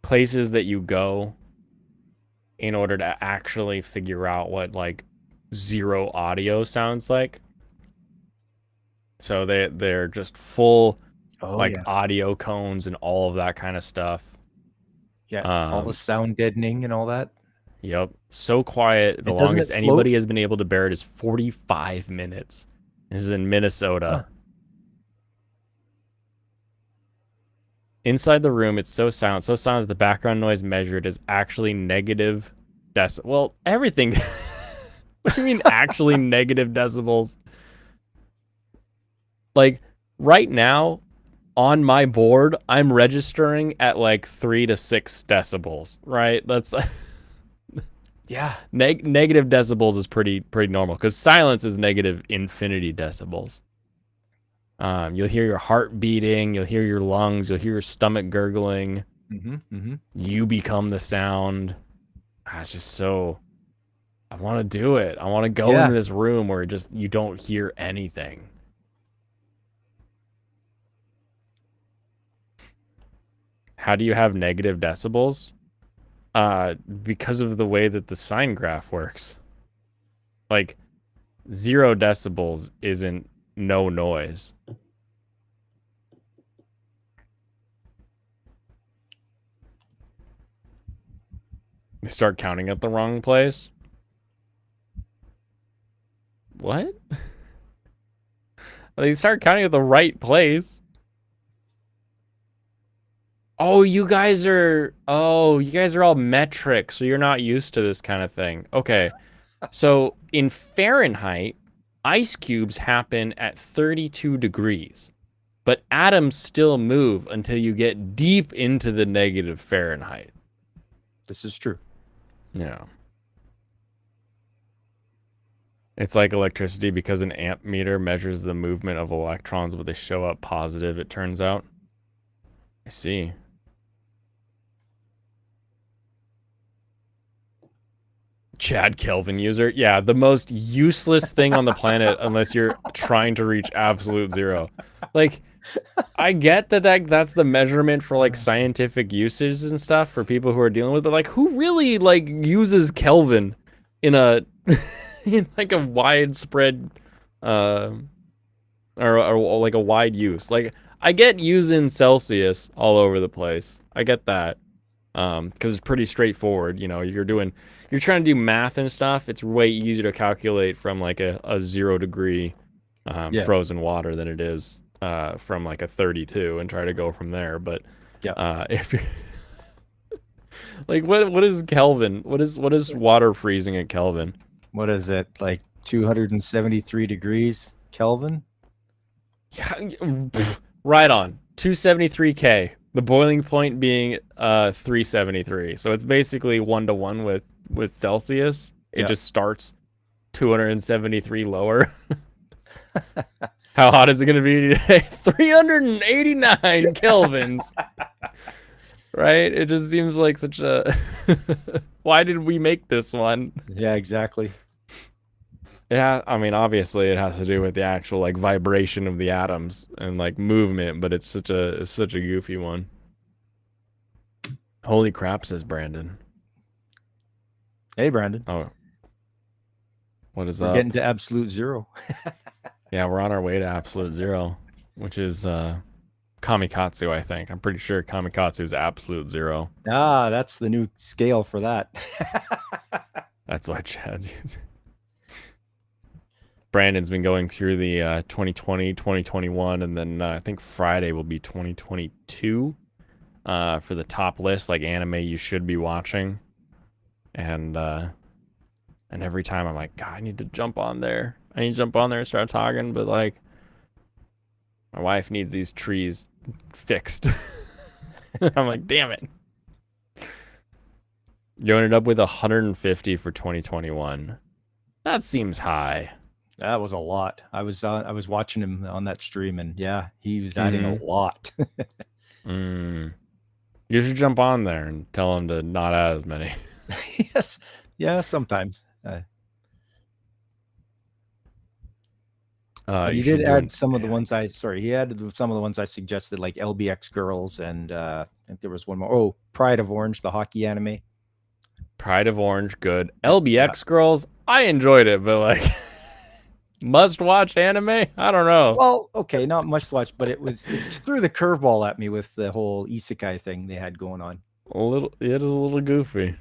places that you go in order to actually figure out what like zero audio sounds like. So they're just full like yeah. audio cones and all of that kind of stuff. Yeah. All the sound deadening and all that. Yep. So quiet. The And doesn't longest it anybody float? has been able to bear it is 45 minutes. This is in Minnesota. Huh. Inside the room, it's so silent that the background noise measured is actually negative well, everything. What do you mean actually negative decibels? Like right now on my board, I'm registering at like 3 to 6 decibels, right? That's Yeah. negative decibels is pretty normal, because silence is negative infinity decibels. You'll hear your heart beating, you'll hear your lungs, you'll hear your stomach gurgling. Mm-hmm. Mm-hmm. You become the sound. It's just so. I want to do it. I want to go into this room where just you don't hear anything. How do you have negative decibels? Because of the way that the sine graph works. Like 0 decibels isn't no noise. They start counting at the wrong place. What? They start counting at the right place. Oh, you guys are all metric, so you're not used to this kind of thing. Okay. So in Fahrenheit, ice cubes happen at 32 degrees, but atoms still move until you get deep into the negative Fahrenheit. This is true. Yeah. It's like electricity, because an amp meter measures the movement of electrons, but they show up positive, it turns out. I see. Chad Kelvin user. Yeah, the most useless thing on the planet unless you're trying to reach absolute zero. Like, I get that's the measurement for like scientific uses and stuff for people who are dealing with, but like who really like uses Kelvin in a in like a widespread or like a wide use. Like I get using Celsius all over the place. I get that. Because it's pretty straightforward. You know, you're trying to do math and stuff. It's way easier to calculate from like a 0 degree frozen water than it is from like a 32 and try to go from there. But if you're like, what is Kelvin? What is water freezing at Kelvin? What is it, like 273 degrees Kelvin. Right on. 273K. The boiling point being 373. So it's basically 1-to-1 with Celsius. It Yeah. just starts 273 lower. How hot is it going to be today? 389 kelvins. Right? It just seems like such a why did we make this one? Yeah, exactly. I mean, obviously it has to do with the actual like vibration of the atoms and like movement, but it's such a goofy one. Holy crap, says Brandon. Hey, Brandon. Oh. What is We're up? getting to absolute zero. Yeah, we're on our way to absolute zero, which is Kamikatsu, I think. I'm pretty sure Kamikatsu is absolute zero. Ah, that's the new scale for that. That's why Chad's using. Brandon's been going through the 2020, 2021, and then I think Friday will be 2022 for the top list, like anime you should be watching. And every time I'm like, God, I need to jump on there. I need to jump on there and start talking, but like, my wife needs these trees fixed. I'm like, damn it. You ended up with 150 for 2021. That seems high. That was a lot. I was watching him on that stream, and yeah, he was adding a lot. You should jump on there and tell him to not add as many. Yes, yeah, sometimes. He did add some of the ones he added some of the ones I suggested, like LBX Girls, and I think there was one more. Oh, Pride of Orange, the hockey anime. Pride of Orange, good. LBX Girls, I enjoyed it, but like must-watch anime? I don't know. Well, okay, not much to watch, but it threw the curveball at me with the whole isekai thing they had going on. It is a little goofy.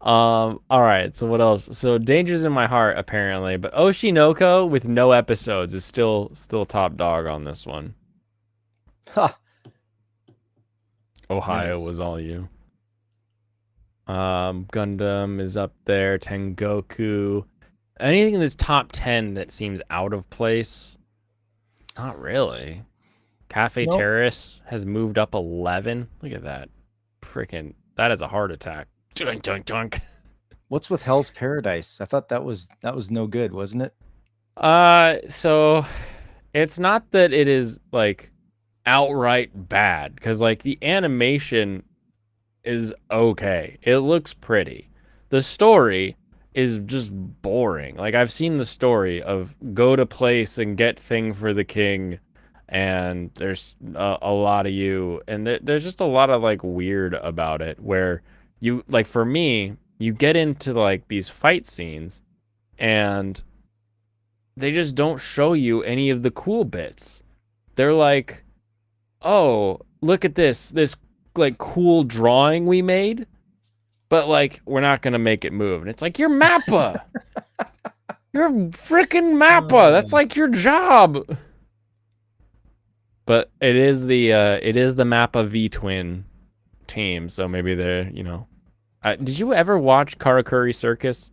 All right, so what else? So Danger's in My Heart, apparently, but Oshinoko with no episodes is still top dog on this one. Ha! Ohio Nice. was all you. Gundam is up there. Tengoku. Anything that's top 10 that seems out of place? Not really. Cafe Nope. Terrace has moved up 11. Look at that. Freaking, that is a heart attack. Dunk, dunk, dunk. What's with Hell's Paradise? I thought that was no good, wasn't it? So it's not that it is like outright bad, because like the animation is okay. It looks pretty. The story is just boring. Like I've seen the story of go to place and get thing for the king, and there's a lot of you, and there's just a lot of like weird about it, where you like, for me, you get into like these fight scenes and they just don't show you any of the cool bits. They're like, oh, look at this like cool drawing we made, but like we're not gonna make it move. And it's like, you're Mappa. You're freaking Mappa. That's like your job. But it is the Mappa V-twin team, so maybe they're, you know. Did you ever watch Karakuri Circus?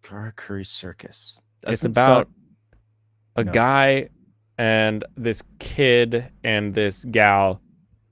Karakuri Circus. It's about a guy and this kid and this gal,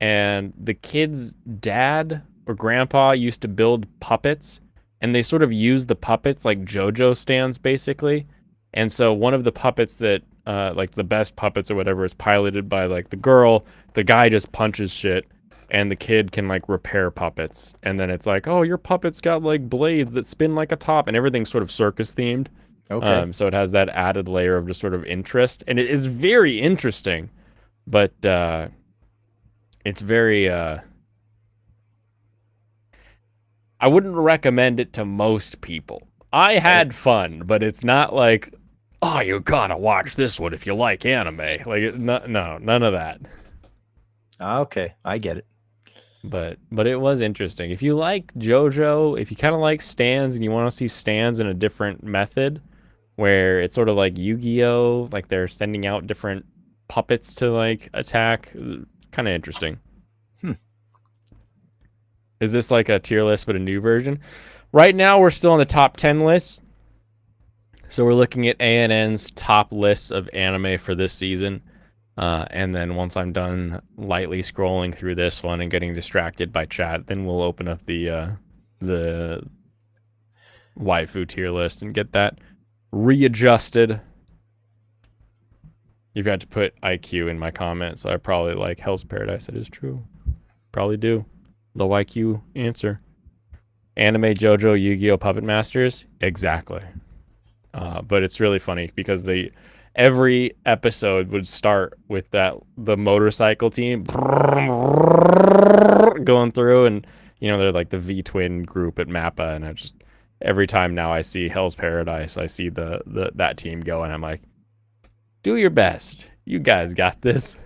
and the kid's dad or grandpa used to build puppets, and they sort of use the puppets like JoJo stands, basically. And so one of the puppets that, like the best puppets or whatever, is piloted by like the girl. The guy just punches shit, and the kid can like repair puppets. And then it's like, oh, your puppet's got like blades that spin like a top, and everything's sort of circus themed. Okay. So it has that added layer of just sort of interest, and it is very interesting, but it's very I wouldn't recommend it to most people. I had fun, but it's not like, oh, you gotta watch this one if you like anime. Like, no, none of that. Okay, I get it. But it was interesting. If you like JoJo, if you kind of like stands and you want to see stands in a different method, where it's sort of like Yu-Gi-Oh, like they're sending out different puppets to like attack, kind of interesting. Is this like a tier list but a new version? Right now, we're still on the top 10 list. So we're looking at ANN's top lists of anime for this season. And then once I'm done lightly scrolling through this one and getting distracted by chat, then we'll open up the waifu tier list and get that readjusted. You've got to put IQ in my comments. So I probably like Hell's Paradise. That is true. Probably do. Low IQ answer. Anime JoJo Yu-Gi-Oh! Puppet Masters? Exactly. But it's really funny because every episode would start with the motorcycle team going through, and they're like the V Twin group at Mappa, and I just every time now I see Hell's Paradise, I see that team go, and I'm like, do your best, you guys got this.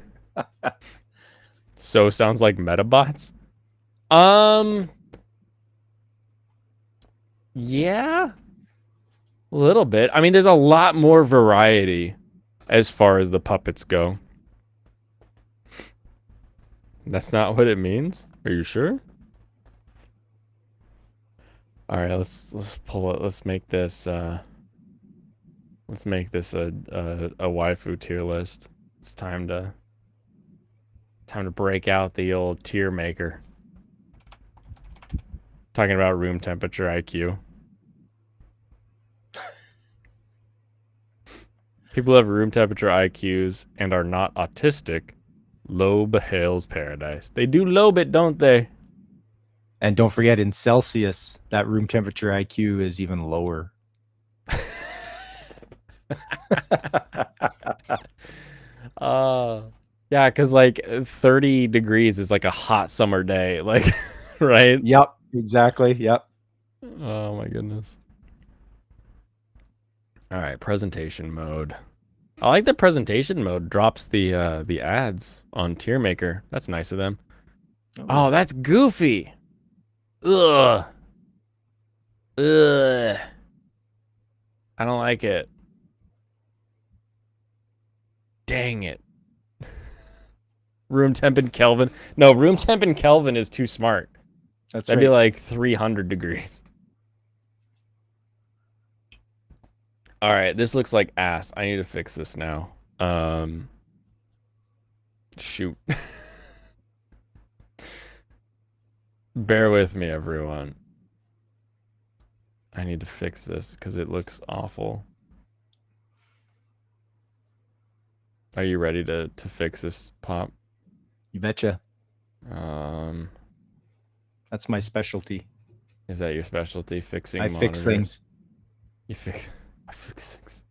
So sounds like Metabots. Yeah. A little bit. I mean, there's a lot more variety as far as the puppets go. That's not what it means? Are you sure? All right, let's pull it. Let's make this a waifu tier list. It's time to break out the old tier maker. Talking about room temperature IQ. People who have room temperature IQs and are not autistic lobe Hell's Paradise. They do lobe it, don't they? And don't forget, in Celsius, that room temperature IQ is even lower. Yeah, because like 30 degrees is like a hot summer day, like, right? Yep, exactly. Yep. Oh my goodness. All right, presentation mode. I like the presentation mode drops the ads on Tier Maker. That's nice of them. Oh, that's goofy. Ugh. Ugh. I don't like it. Dang it. Room temp in Kelvin. No, room temp in Kelvin is too smart. That'd be like 300 degrees. All right, this looks like ass. I need to fix this now. Shoot. Bear with me, everyone. I need to fix this because it looks awful. Are you ready to fix this, Pop? You betcha. That's my specialty. Is that your specialty? Fixing I monitors? Fix things. I fix things.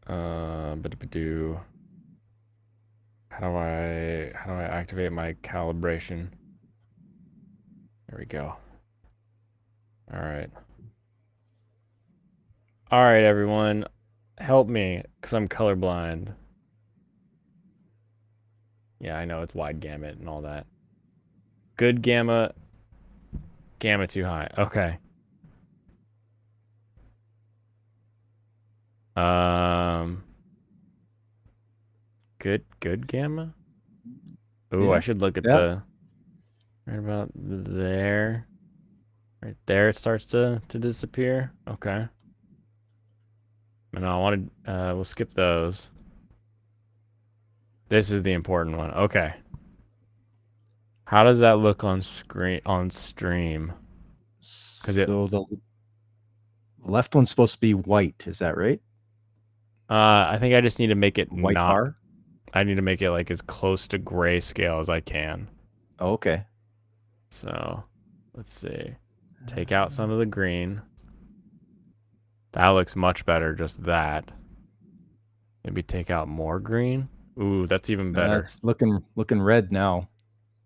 How do I activate my calibration? There we go. All right. All right, everyone, help me because I'm colorblind. Yeah, I know it's wide gamut and all that. Good gamma. Gamma too high. Okay. Good gamma. Ooh, yeah. I should look at the right about there. Right there, it starts to disappear. Okay. And I wanted. We'll skip those. This is the important one. Okay. How does that look on stream? So the left one's supposed to be white. Is that right? I think I just need to make it white not. bar? I need to make it like as close to grayscale as I can. Oh, okay. So, let's see. Take out some of the green. That looks much better, just that. Maybe take out more green. Ooh, that's even better. That's looking red now.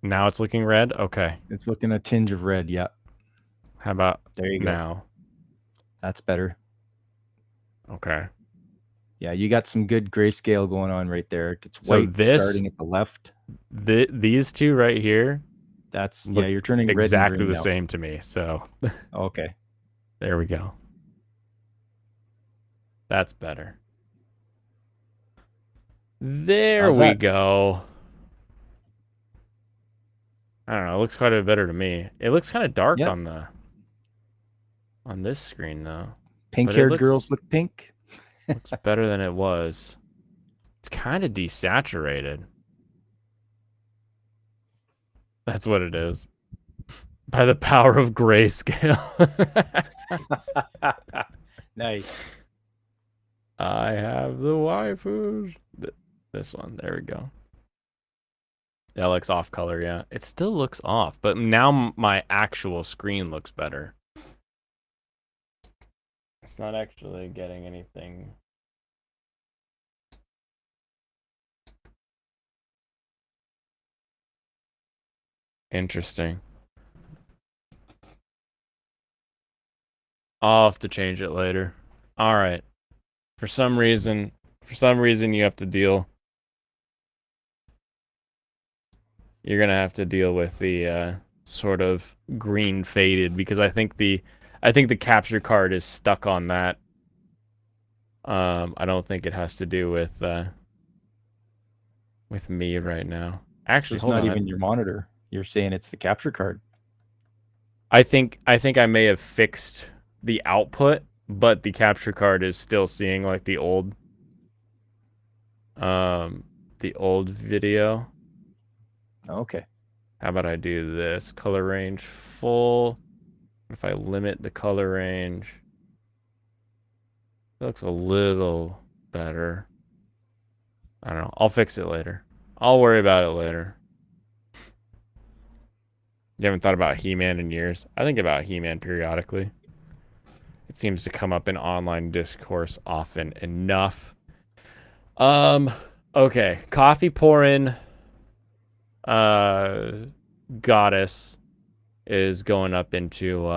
Now it's looking red? Okay. It's looking a tinge of red, yeah. How about there you now? Go. That's better. Okay. Yeah, you got some good grayscale going on right there. It's white starting at the left. These two right here. That's you're turning exactly red the same to me. So okay. There we go. That's better. There we go. I don't know. It looks quite a bit better to me. It looks kind of dark Yep. on this screen though, but it Pink-haired girls look pink. looks better than it was. It's kind of desaturated. That's what it is. By the power of grayscale. Nice. I have the waifus. This one. There we go. That looks off color, yeah. It still looks off, but now my actual screen looks better. It's not actually getting anything. Interesting. I'll have to change it later. All right. For some reason you have to deal. You're gonna have to deal with the sort of green faded because I think the capture card is stuck on that. I don't think it has to do with me right now. Actually, It's hold not on. even your monitor. You're saying it's the capture card. I think I may have fixed the output, but the capture card is still seeing like the old video. Okay. How about I do this? Color range full. If I limit the color range, it looks a little better. I don't know. I'll fix it later. I'll worry about it later. You haven't thought about He-Man in years? I think about He-Man periodically. It seems to come up in online discourse often enough. Okay. Coffee pouring goddess is going up into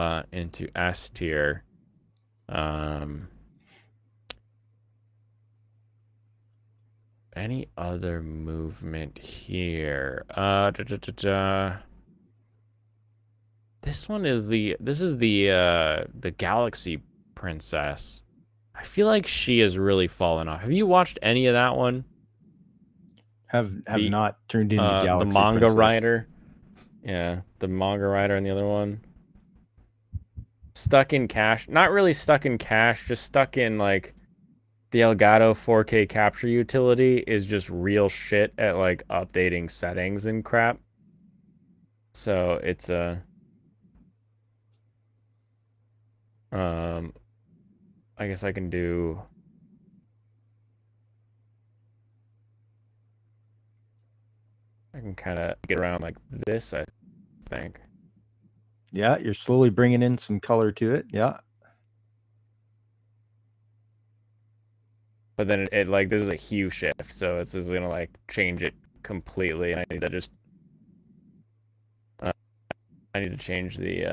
S tier. Any other movement here? This one is the Galaxy Princess. I feel like she has really fallen off. Have you watched any of that one? Have not turned into Galaxy the manga Princess. writer. Yeah, the manga writer and the other one. Stuck in cache. Not really stuck in cache, just stuck in like the Elgato 4K capture utility is just real shit at like updating settings and crap. So it's a I guess I can do I can kind of get around like this, I think. Yeah, you're slowly bringing in some color to it. Yeah. But then it like this is a hue shift, so it's just gonna like change it completely, and I need to just I need to change the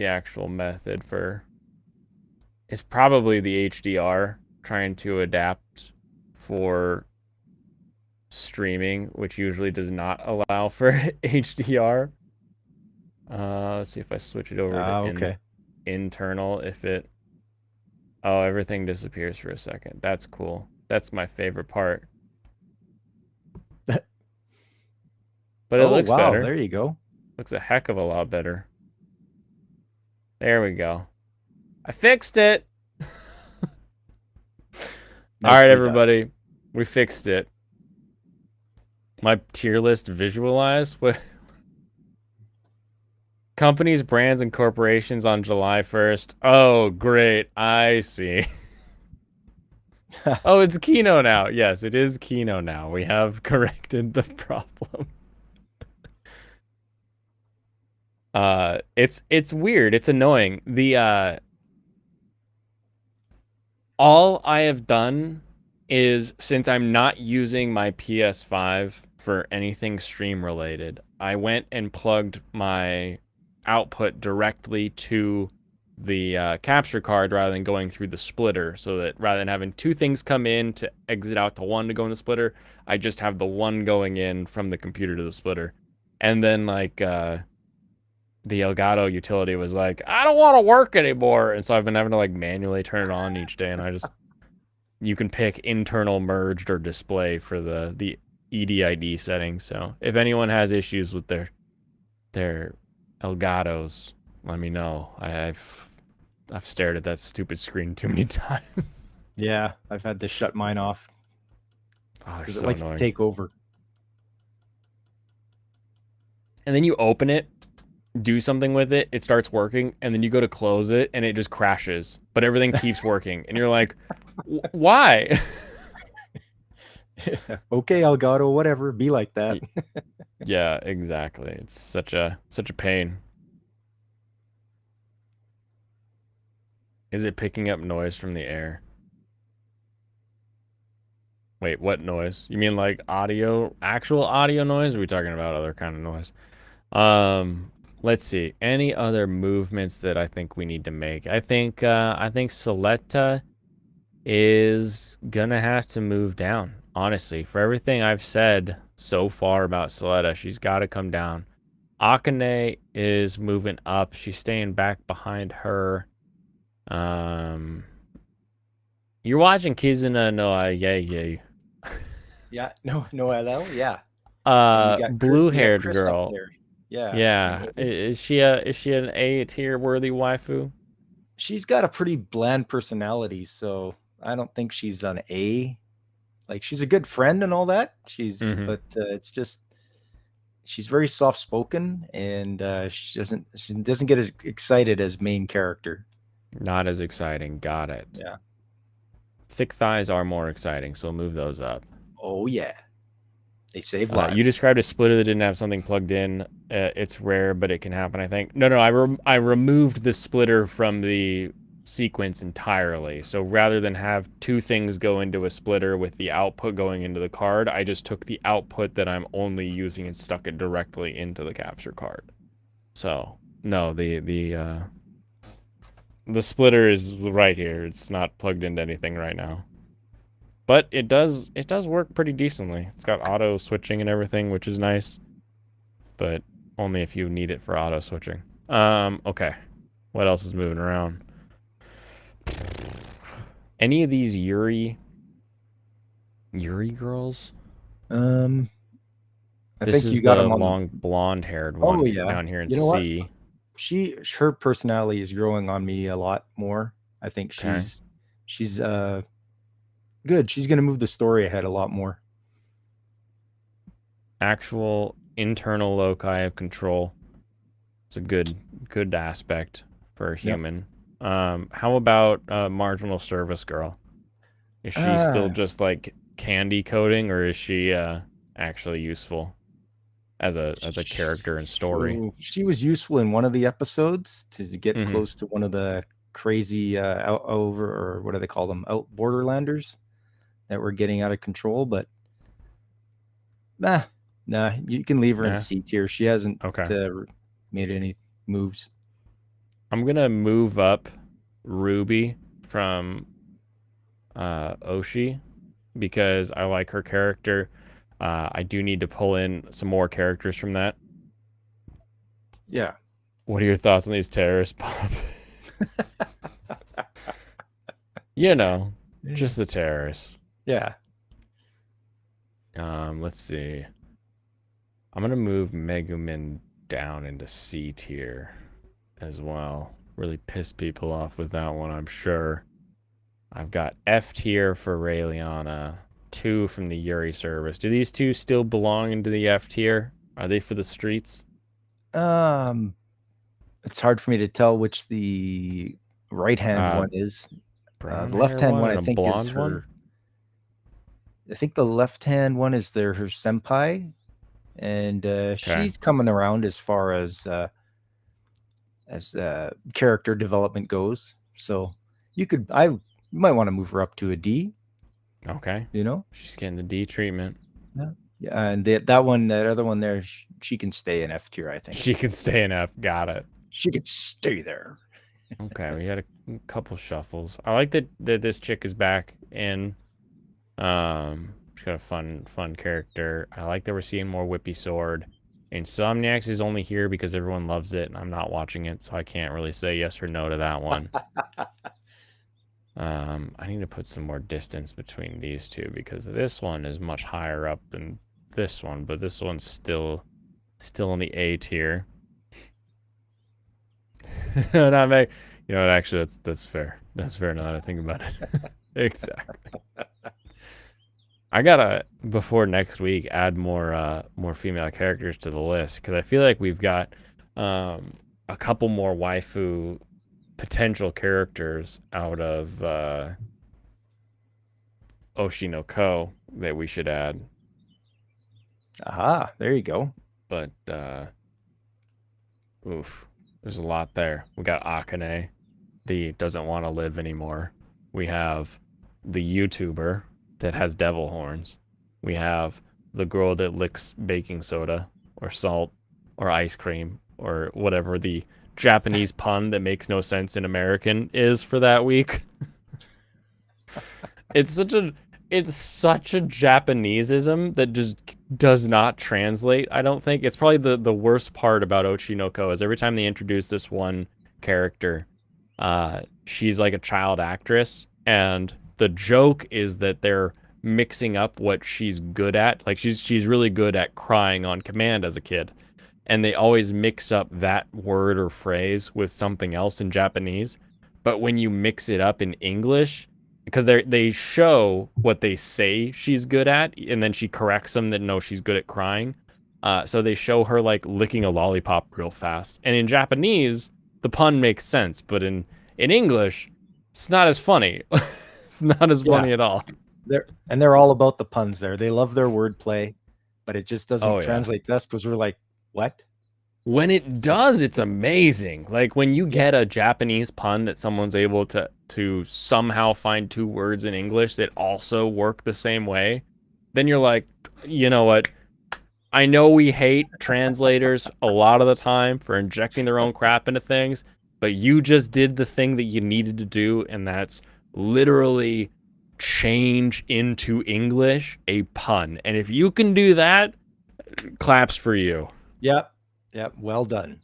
actual method for. It's probably the HDR trying to adapt for streaming, which usually does not allow for HDR. Let's see if I switch it over to Okay. internal. If it, oh, everything disappears for a second. That's cool. That's my favorite part. But it looks better. There you go. Looks a heck of a lot better. There we go. I fixed it. All right, everybody. We fixed it. My tier list visualized. What? Companies, brands, and corporations on July 1st. Oh, great. I see. Oh, it's Kino now. Yes, it is Kino now. We have corrected the problem. It's weird. It's annoying. The all I have done is, since I'm not using my PS5 for anything stream related, I went and plugged my output directly to the capture card rather than going through the splitter, so that rather than having two things come in to exit out to one to go in the splitter, I just have the one going in from the computer to the splitter. And then like the Elgato utility was like, I don't want to work anymore, and so I've been having to like manually turn it on each day, and I just you can pick internal, merged, or display for the EDID settings. So if anyone has issues with their they're Elgatos, let me know. I've stared at that stupid screen too many times. Yeah, I've had to shut mine off Oh, they're because it so likes to annoying. take over. And then you open it, do something with it, it starts working, and then you go to close it and it just crashes. But everything keeps working. And you're like, why? Okay, Elgato, whatever, be like that. Yeah, exactly. It's such a pain. Is it picking up noise from the air? Wait, what noise? You mean like audio, actual audio noise? Or are we talking about other kind of noise? Let's see. Any other movements that I think we need to make? I think Soletta is gonna have to move down. Honestly, for everything I've said so far about Soletta, she's got to come down. Akane is moving up. She's staying back behind her. Um, you're watching Kizuna no Yay. Yeah, no, hello, yeah. And you got Chris. You got Blue-haired Chris up girl. there. Yeah, an Yeah, A. is she an A tier worthy waifu? She's got a pretty bland personality, so I don't think she's an A. Like she's a good friend and all that. Mm-hmm. But it's just she's very soft spoken, and she doesn't get as excited as main character. Not as exciting. Got it. Yeah. Thick thighs are more exciting, so we'll move those up. Oh yeah, they save You lives. described a splitter that didn't have something plugged in. It's rare, but it can happen, I think. No, I removed the splitter from the sequence entirely. So rather than have two things go into a splitter with the output going into the card, I just took the output that I'm only using and stuck it directly into the capture card. So no, the splitter is right here. It's not plugged into anything right now. But it does work pretty decently. It's got auto switching and everything, which is nice, but only if you need it for auto switching. Okay. What else is moving around? Any of these Yuri girls? Um, I This think you is got the them on the. long blonde-haired Oh one yeah, down here in you know what? C. Her personality is growing on me a lot more. I think Okay. she's good. She's gonna move the story ahead a lot more. Actual internal loci of control. It's a good aspect for a Yep. human. How about marginal service girl? Is she still Ah, just like candy coating, or is she actually useful as a character and story? so she was useful in one of the episodes to get Mm-hmm. close to one of the crazy out over, or what do they call them, out borderlanders that were getting out of control. But nah, nah, you can leave her in Yeah. C tier. She hasn't Okay. made any moves. I'm gonna move up Ruby from Oshi because I like her character. I do need to pull in some more characters from that. Yeah. What are your thoughts on these terrorists, Bob? You know, just the terrorists. Yeah. Let's see. I'm gonna move Megumin down into C tier as well. Really pissed people off with that one, I'm sure. I've got F tier for Raeliana, 2 from the Yuri service. Do these two still belong into the F tier? Are they for the streets? Um, it's hard for me to tell which the right hand Uh, one is. brown The hair left hand one one, I and a think, is blonde one? her. I think the left hand one is her senpai, and Okay. she's coming around as far as character development goes. So you might want to move her up to a D. Okay. You know, She's getting the D treatment. yeah, yeah. And that other one there, she can stay in F tier. I think She can stay in F. Got it. she could stay there. Okay, we had a couple shuffles. I like that this chick is back in. She's got a fun character. I like that we're seeing more Whippy Sword. Insomniacs is only here because everyone loves it, and I'm not watching it, so I can't really say yes or no to that one. I need to put some more distance between these two because this one is much higher up than this one, but this one's still in the A tier. Not make. You know what? Actually, that's fair. That's fair now that I think about it. Exactly. I gotta before next week add more female characters to the list because I feel like we've got a couple more waifu potential characters out of Oshi no Ko that we should add. Aha, there you go. But oof, there's a lot there. We got Akane, the doesn't want to live anymore. We have the YouTuber that has devil horns. We have the girl that licks baking soda or salt or ice cream or whatever the Japanese pun that makes no sense in American is for that week. It's such a Japaneseism that just does not translate. I don't think it's probably the worst part about Ochinoko is every time they introduce this one character, she's like a child actress, and the joke is that they're mixing up what she's good at. Like she's really good at crying on command as a kid, and they always mix up that word or phrase with something else in Japanese. But when you mix it up in English, because they show what they say she's good at, and then she corrects them that no, she's good at crying. So they show her like licking a lollipop real fast, and in Japanese the pun makes sense, but in English it's not as funny. It's not as funny at all. They're all about the puns there. They love their wordplay, but it just doesn't translate to us because we're like, what? When it does, it's amazing. Like when you get a Japanese pun that someone's able to somehow find two words in English that also work the same way, then you're like, you know what? I know we hate translators a lot of the time for injecting their own crap into things, but you just did the thing that you needed to do, and that's literally change into English a pun. And if you can do that, claps for you. Yep. Yep, well done.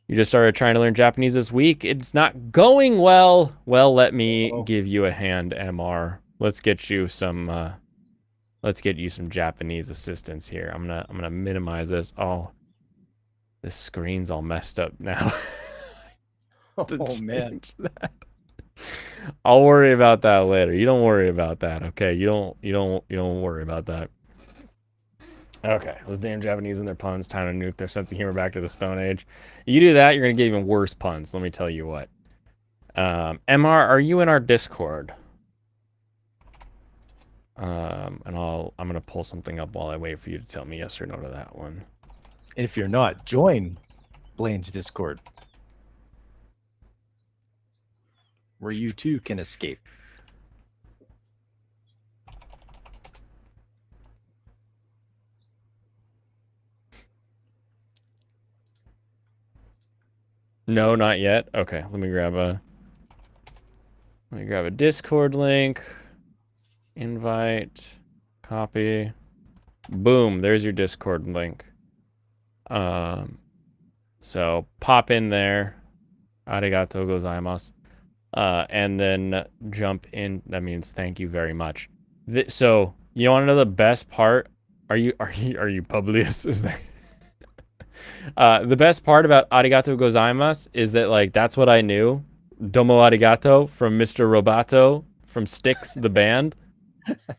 You just started trying to learn Japanese this week. It's not going well. Well, let me give you a hand, MR. Let's get you some Japanese assistance here. I'm gonna minimize this. Oh, this screen's all messed up now. Oh man. That. I'll worry about that later. You don't worry about that, okay? You don't worry about that. Okay, those damn Japanese and their puns, time to nuke their sense of humor back to the Stone Age. You do that, you're gonna get even worse puns. Let me tell you what. MR, are you in our Discord? And I'm gonna pull something up while I wait for you to tell me yes or no to that one. And if you're not, join Blaine's Discord, where you too can escape. No, not yet. Okay, let me grab a Discord link, invite, copy. Boom, there's your Discord link. So pop in there. Arigatou gozaimasu. And then jump in. That means thank you very much. So you want to know the best part? Are you Publius? Is that the best part about arigatou gozaimasu is that like that's what I knew. Domo arigato from Mr. Roboto from Styx the band.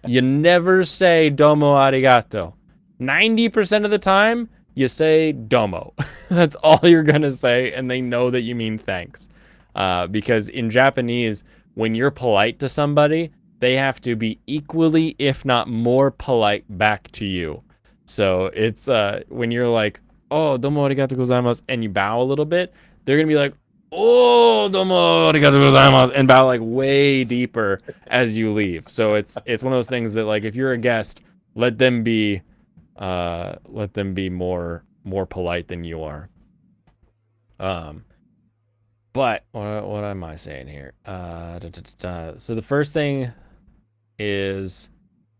You never say domo arigato. 90% of the time you say domo. That's all you're gonna say, and they know that you mean thanks. Because in Japanese, when you're polite to somebody, they have to be equally, if not more, polite back to you. So it's when you're like, oh, domo arigatou gozaimasu, and you bow a little bit, they're gonna be like, oh, domo arigatou gozaimasu, and bow like way deeper as you leave. So it's one of those things that like if you're a guest, let them be more polite than you are. But what am I saying here? So the first thing is,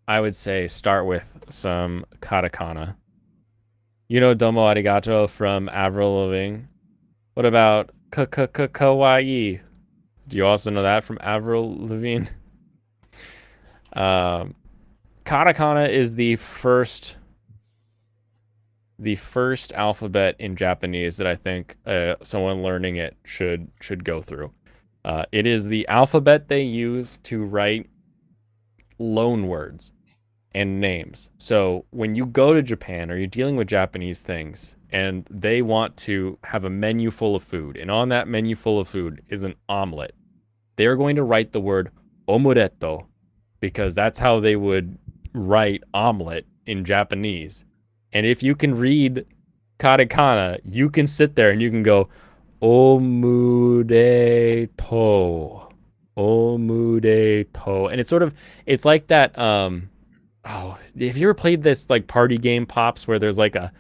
I would say start with some katakana. You know domo arigato from Avril Lavigne. What about kawaii? Do you also know that from Avril Lavigne? Katakana is the first the first alphabet in Japanese that I think someone learning it should go through. It is the alphabet they use to write loan words and names. So when you go to Japan or you're dealing with Japanese things and they want to have a menu full of food, and on that menu full of food is an omelet, they're going to write the word omuretto because that's how they would write omelet in Japanese. And if you can read katakana, you can sit there and you can go omureto, omureto, and it's like that. Oh, have you ever played this like party game Pops where there's like a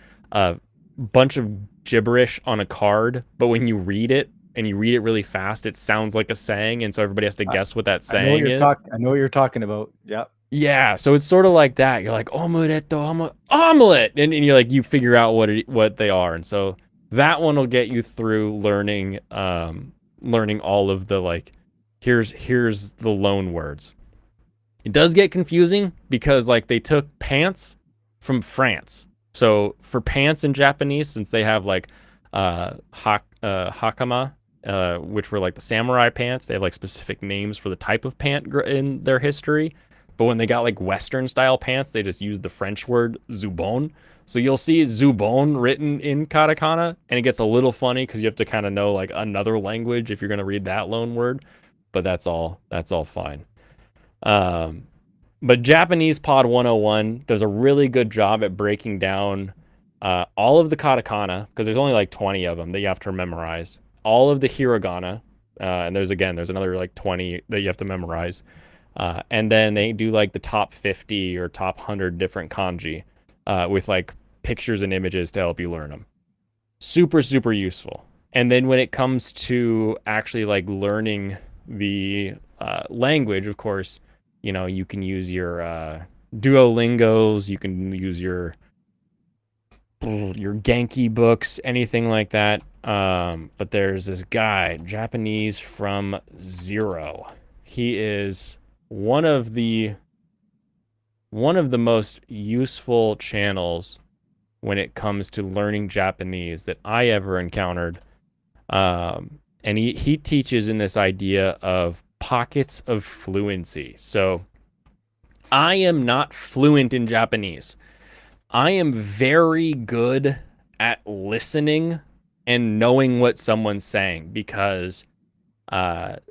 bunch of gibberish on a card, but when you read it and you read it really fast, it sounds like a saying, and so everybody has to guess what that saying is. I know what you're talking about. Yeah. Yeah, so it's sort of like that. You're like omuretto, omelet, and you're like you figure out what they are, and so that one will get you through learning all of the like here's the loan words. It does get confusing because like they took pants from France. So for pants in Japanese, since they have like hakama, which were like the samurai pants, they have like specific names for the type of pant in their history. But when they got like Western style pants, they just used the French word zubon. So you'll see zubon written in katakana, and it gets a little funny because you have to kind of know like another language if you're gonna read that loan word. But that's all fine. But Japanese Pod 101 does a really good job at breaking down all of the katakana, because there's only like 20 of them that you have to memorize. All of the hiragana, and there's another like 20 that you have to memorize. And then they do like the top 50 or top 100 different kanji with like pictures and images to help you learn them. Super, super useful. And then when it comes to actually like learning the language, of course, you know, you can use your Duolingos, you can use your Genki books, anything like that. But there's this guy, Japanese from Zero. He is one of the most useful channels when it comes to learning Japanese that I ever encountered. And he teaches in this idea of pockets of fluency. So I am not fluent in Japanese. I am very good at listening and knowing what someone's saying because at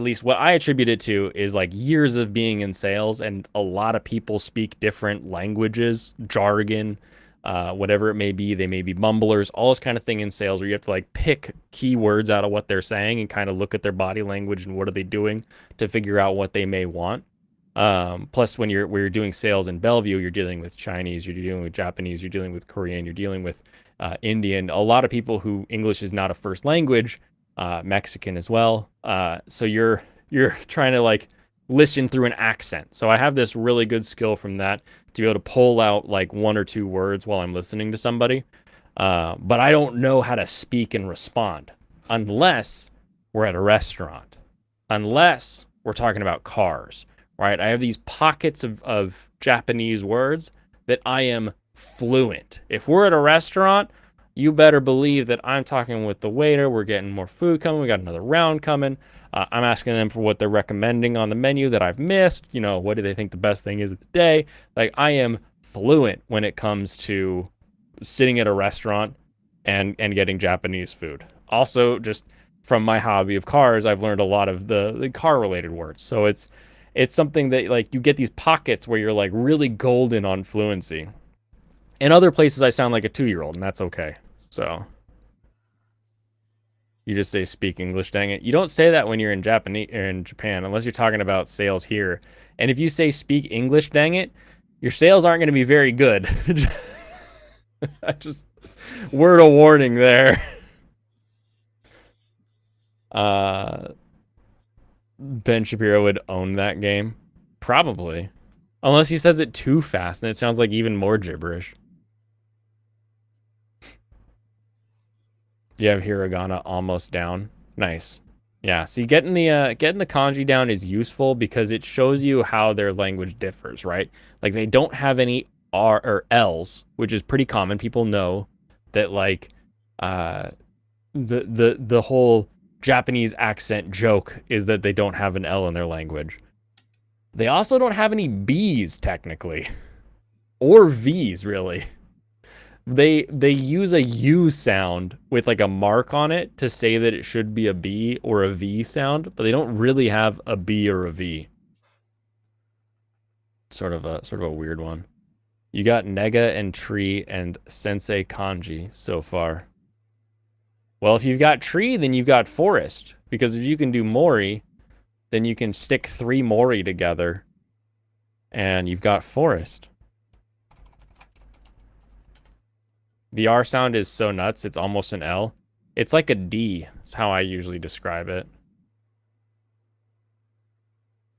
least what I attribute it to is like years of being in sales, and a lot of people speak different languages, jargon, whatever it may be. They may be mumblers, all this kind of thing in sales where you have to like pick keywords out of what they're saying and kind of look at their body language and what are they doing to figure out what they may want. Plus, when you're doing sales in Bellevue, you're dealing with Chinese, you're dealing with Japanese, you're dealing with Korean, you're dealing with Indian. A lot of people who English is not a first language, Mexican as well. So you're trying to like listen through an accent. So I have this really good skill from that to be able to pull out like one or two words while I'm listening to somebody. But I don't know how to speak and respond unless we're at a restaurant, unless we're talking about cars, right? I have these pockets of Japanese words that I am fluent. If we're at a restaurant, you better believe that I'm talking with the waiter. We're getting more food coming. We got another round coming. I'm asking them for what they're recommending on the menu that I've missed. You know, what do they think the best thing is of the day? Like, I am fluent when it comes to sitting at a restaurant and getting Japanese food. Also, just from my hobby of cars, I've learned a lot of the car related words. So it's something that like you get these pockets where you're like really golden on fluency. In other places, I sound like a 2-year-old, and that's okay. So you just say speak English, dang it. You don't say that when you're in Japan, unless you're talking about sales here. And if you say speak English, dang it, your sales aren't going to be very good. Just word of warning there. Ben Shapiro would own that game. Probably. Unless he says it too fast, and it sounds like even more gibberish. You have hiragana almost down. Nice. Yeah, see, getting the kanji down is useful because it shows you how their language differs, right? Like they don't have any R or L's, which is pretty common. People know that like uh the whole Japanese accent joke is that they don't have an L in their language. They also don't have any B's technically, or V's really. They use a U sound with like a mark on it to say that it should be a B or a V sound, but they don't really have a B or a V. Sort of a weird one. You got Nega and Tree and Sensei Kanji so far. Well, if you've got Tree, then you've got Forest. Because if you can do Mori, then you can stick 3 Mori together. And you've got Forest. The R sound is so nuts, it's almost an L. It's like a D, is how I usually describe it.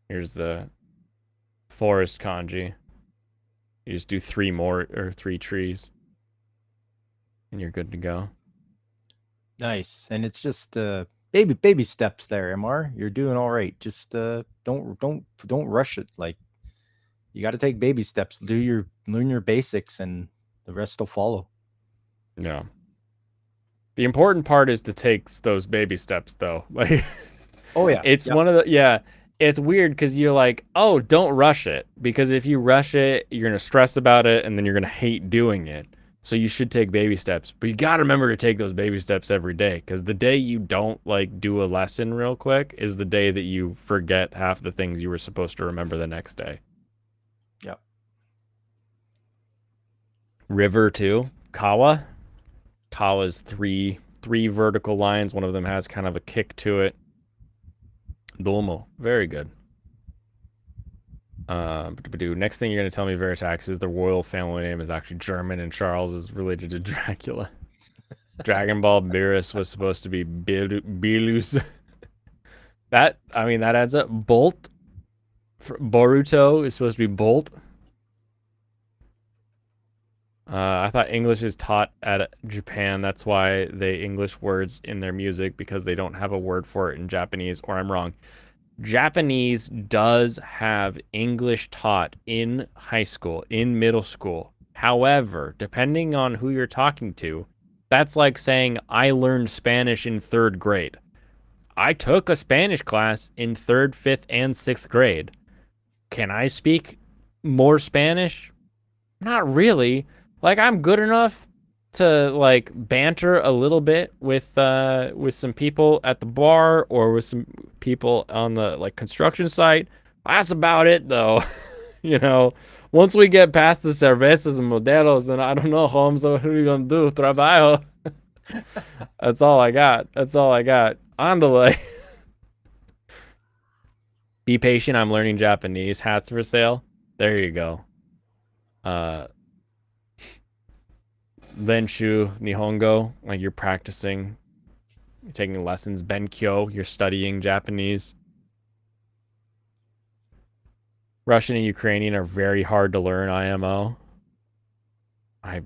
Here's the Forest Kanji. You just do 3 more, or 3 trees. And you're good to go. Nice. And it's just baby steps there, MR. You're doing all right. Just don't rush it. Like, you got to take baby steps. Learn your basics, and the rest will follow. Yeah. The important part is to take those baby steps, though. Like, oh yeah, it's yep. one of the It's weird because you're like, oh, don't rush it, because if you rush it, you're gonna stress about it, and then you're gonna hate doing it. So you should take baby steps, but you gotta remember to take those baby steps every day, because the day you don't like do a lesson real quick is the day that you forget half the things you were supposed to remember the next day. Yep. River too. Kawa. Kawa's three vertical lines. One of them has kind of a kick to it. Domo. Very good. Next thing you're going to tell me, Veritax, is the royal family name is actually German and Charles is related to Dracula. Dragon Ball Beerus was supposed to be Beerus. That adds up. Bolt. Boruto is supposed to be Bolt. I thought English is taught at Japan. That's why they English words in their music, because they don't have a word for it in Japanese, or I'm wrong. Japanese does have English taught in high school, in middle school. However, depending on who you're talking to, that's like saying I learned Spanish in 3rd grade. I took a Spanish class in 3rd, 5th, and 6th grade. Can I speak more Spanish? Not really. Like, I'm good enough to like banter a little bit with some people at the bar or with some people on the like construction site. That's about it though. You know, once we get past the cervezas and modelos, then I don't know, Holmes, what are we gonna do? Trabajo. That's all I got. On the way. Be patient, I'm learning Japanese. Hats for sale. There you go. Lenshu Nihongo, like you're practicing, you're taking lessons. Benkyo, you're studying Japanese. Russian and Ukrainian are very hard to learn, IMO.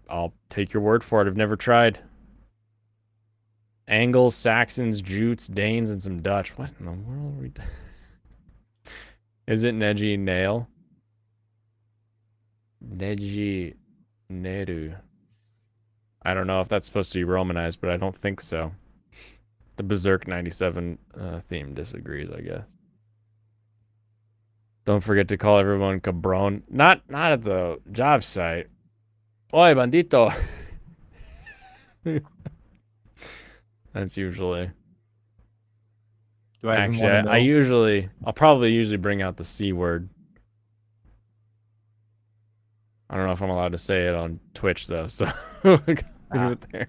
I'll take your word for it. I've never tried. Angles, Saxons, Jutes, Danes, and some Dutch. What in the world are we doing? Is it Neji Nail? Neji Neru. I don't know if that's supposed to be Romanized, but I don't think so. The Berserk 97 theme disagrees, I guess. Don't forget to call everyone cabron. Not at the job site. Oi, bandito. That's usually. Do I actually, I'll probably usually bring out the C word. I don't know if I'm allowed to say it on Twitch though, so leave it there.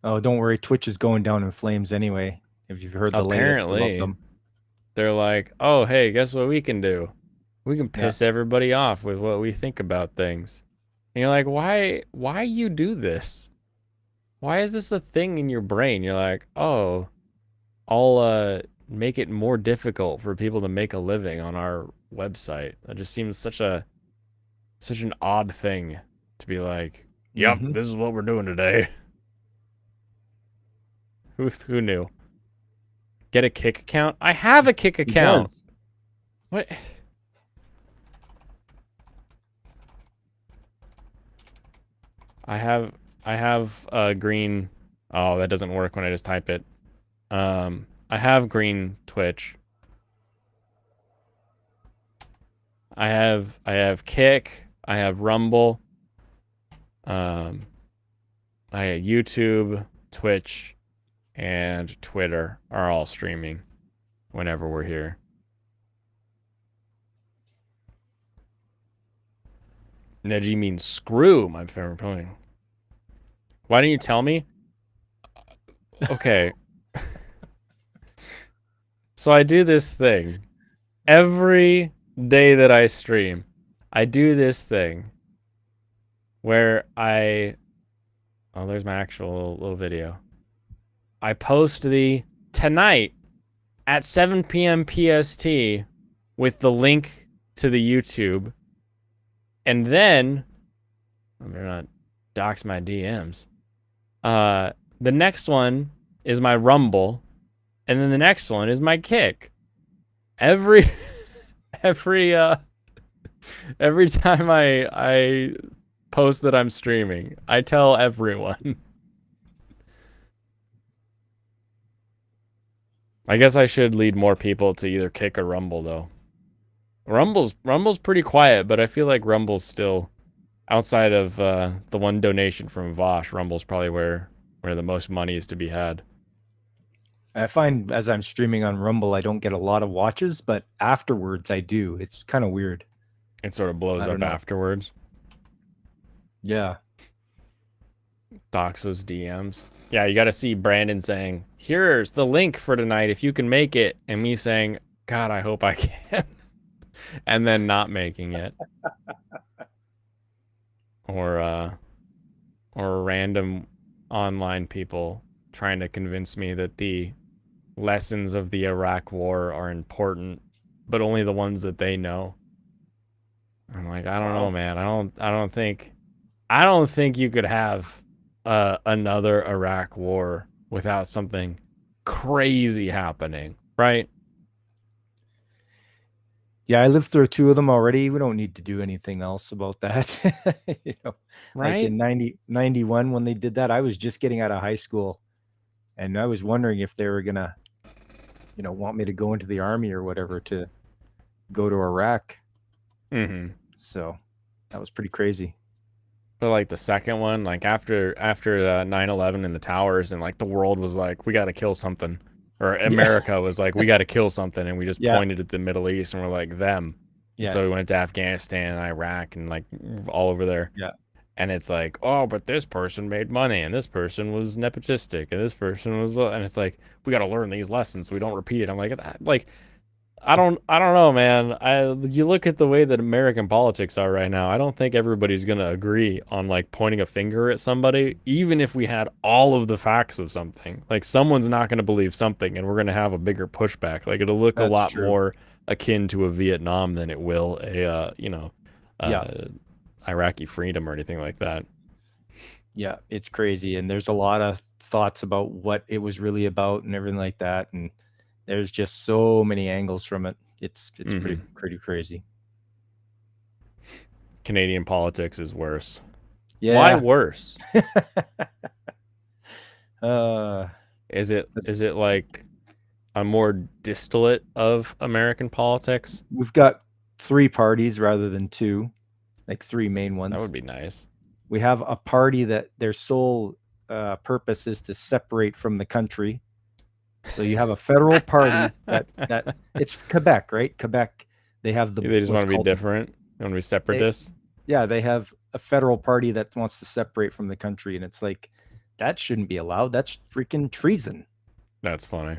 Oh, don't worry. Twitch is going down in flames anyway. If you've heard the latest about them. They're like, oh, hey, guess what we can do? We can piss everybody off with what we think about things. And you're like, why you do this? Why is this a thing in your brain? You're like, oh, I'll make it more difficult for people to make a living on our website. That just seems such an odd thing to be like, yep, this is what we're doing today. Who knew? Get a kick account? I have a kick account. What? I have green. Oh, that doesn't work when I just type it. I have green Twitch. I have Kick. I have Rumble. I have YouTube, Twitch, and Twitter are all streaming whenever we're here. Neji means screw, my favorite pony. Why didn't you tell me? Okay. So I do this thing. Every day that I stream, I do this thing where I... Oh, there's my actual little video. I post the tonight at 7 p.m. PST with the link to the YouTube. And then... I'm gonna not dox my DMs. The next one is my Rumble. And then the next one is my Kick. Every time I post that I'm streaming, I tell everyone. I guess I should lead more people to either Kick or Rumble though. Rumble's pretty quiet, but I feel like Rumble's still outside of the one donation from Vosh. Rumble's probably where the most money is to be had. I find as I'm streaming on Rumble, I don't get a lot of watches, but afterwards I do. It's kind of weird. It sort of blows up afterwards. Yeah. Dox those DMs. Yeah, you got to see Brandon saying, "Here's the link for tonight if you can make it," and me saying, "God, I hope I can," and then not making it. Or random online people trying to convince me that the lessons of the Iraq War are important, but only the ones that they know. I'm like, I don't know, man. I don't think you could have another Iraq War without something crazy happening, right? Yeah, I lived through 2 of them already. We don't need to do anything else about that. You know, Right? like in 91 when they did that, I was just getting out of high school, and I was wondering if they were gonna, want me to go into the army or whatever to go to Iraq. Mm-hmm. So that was pretty crazy. But like the second one, like after 9/11 in the towers, and like the world was like, we got to kill something, or America was like, we got to kill something, and we just pointed at the Middle East and we're like them. Yeah. So we went to Afghanistan and Iraq and like all over there. Yeah. And it's like, oh, but this person made money, and this person was nepotistic, and this person was, and it's like, we got to learn these lessons so we don't repeat it. I'm like, I don't know, man. You look at the way that American politics are right now, I don't think everybody's gonna agree on like pointing a finger at somebody, even if we had all of the facts of something. Like someone's not gonna believe something, and we're gonna have a bigger pushback. Like it'll look a lot more akin to a Vietnam than it will a Iraqi freedom or anything like that. Yeah, it's crazy, and there's a lot of thoughts about what it was really about and everything like that, and there's just so many angles from it. It's pretty crazy. Canadian politics is worse. Yeah. Why worse? Is it like a more distillate of American politics? We've got 3 parties rather than 2, like 3 main ones. That would be nice. We have a party that their sole purpose is to separate from the country. So you have a federal party that it's Quebec, right? Quebec, they have the. They just want to be different. They want to be separatists. They have a federal party that wants to separate from the country, and it's like that shouldn't be allowed. That's freaking treason. That's funny.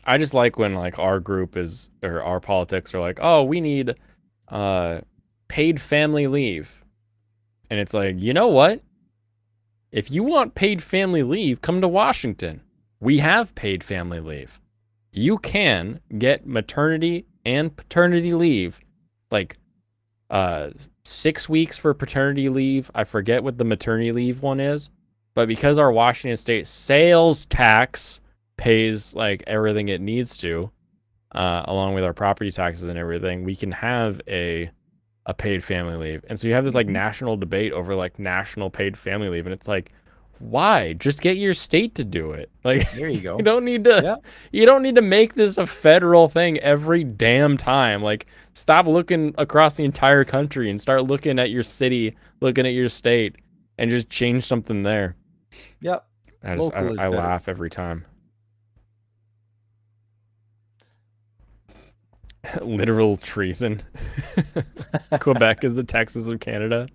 I just like when like our group is, or our politics are like, oh, we need paid family leave, and it's like, you know what? If you want paid family leave, come to Washington. We have paid family leave. You can get maternity and paternity leave, like 6 weeks for paternity leave. I forget what the maternity leave one is, but because our Washington state sales tax pays like everything it needs to, along with our property taxes and everything, we can have a a paid family leave. And so you have this like Mhm. national debate over like national paid family leave, and it's like, why? Just get your state to do it. Like There you you go. don't need to Yeah. you don't need to make this a federal thing every damn time. Like stop looking across the entire country and start looking at your city, looking at your state, and just change something there. Yep. Local is I better. laugh every time. Literal treason. Quebec is the Texas of Canada.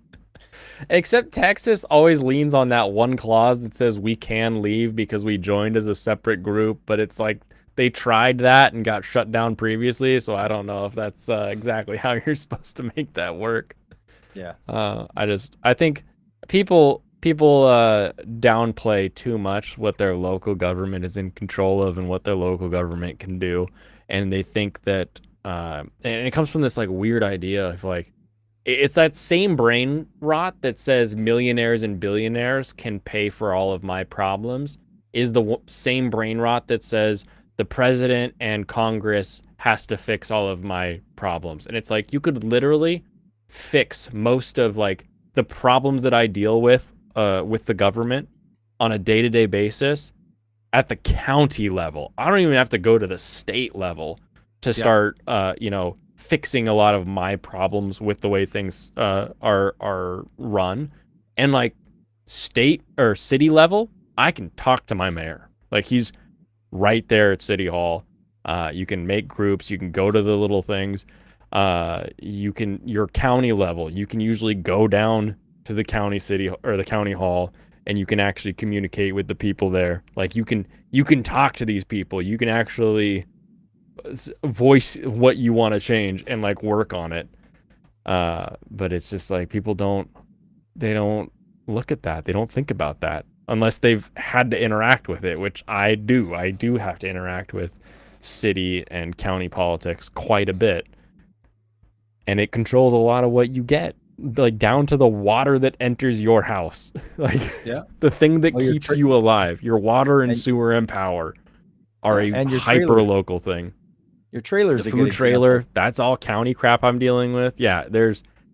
Except Texas always leans on that one clause that says we can leave because we joined as a separate group, but it's like they tried that and got shut down previously, so I don't know if that's exactly how you're supposed to make that work. Yeah. I think people downplay too much what their local government is in control of and what their local government can do, and they think that and it comes from this like weird idea of like it's that same brain rot that says millionaires and billionaires can pay for all of my problems is the same brain rot that says the president and Congress has to fix all of my problems. And it's like you could literally fix most of like the problems that I deal with the government on a day-to-day basis at the county level. I don't even have to go to the state level to Yeah. start fixing a lot of my problems with the way things are run. And like state or city level, I can talk to my mayor. Like he's right there at City Hall. You can make groups. You can go to the little things. You can your county level. You can usually go down to the county city or the county hall, and you can actually communicate with the people there. Like you can talk to these people. You can actually voice what you want to change and like work on it. But it's just like people don't look at that. They don't think about that unless they've had to interact with it, which I do. I do have to interact with city and county politics quite a bit. And it controls a lot of what you get, like down to the water that enters your house. Like Yeah. the thing that Well, your keeps you alive. Your water and and sewer and power are yeah, a and your hyper trailer. local thing. Your trailer The is a good food trailer, example. that's all county crap I'm dealing with. Yeah,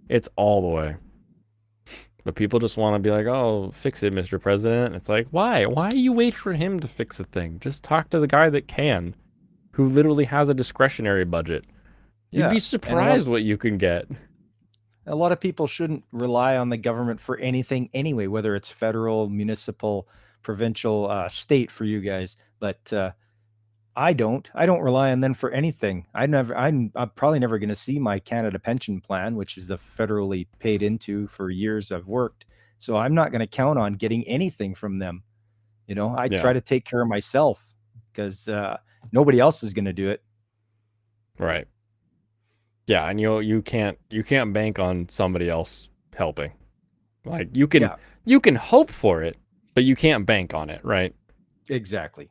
it's all the way. But people just want to be like, "Oh, fix it, Mr. President." It's like, why? Why do you wait for him to fix a thing? Just talk to the guy that can, who literally has a discretionary budget. You'd Yeah. be And surprised what you can get. a lot of people shouldn't rely on the government for anything anyway, whether it's federal, municipal, provincial, state for you guys. But I don't. I don't rely on them for anything. I'm probably never going to see my Canada pension plan, which is the federally paid into for years I've worked. So I'm not going to count on getting anything from them. I Yeah, try to take care of myself because nobody else is going to do it. right. Yeah, and you can't bank on somebody else helping. Like Yeah, you can hope for it, but you can't bank on it, right? exactly.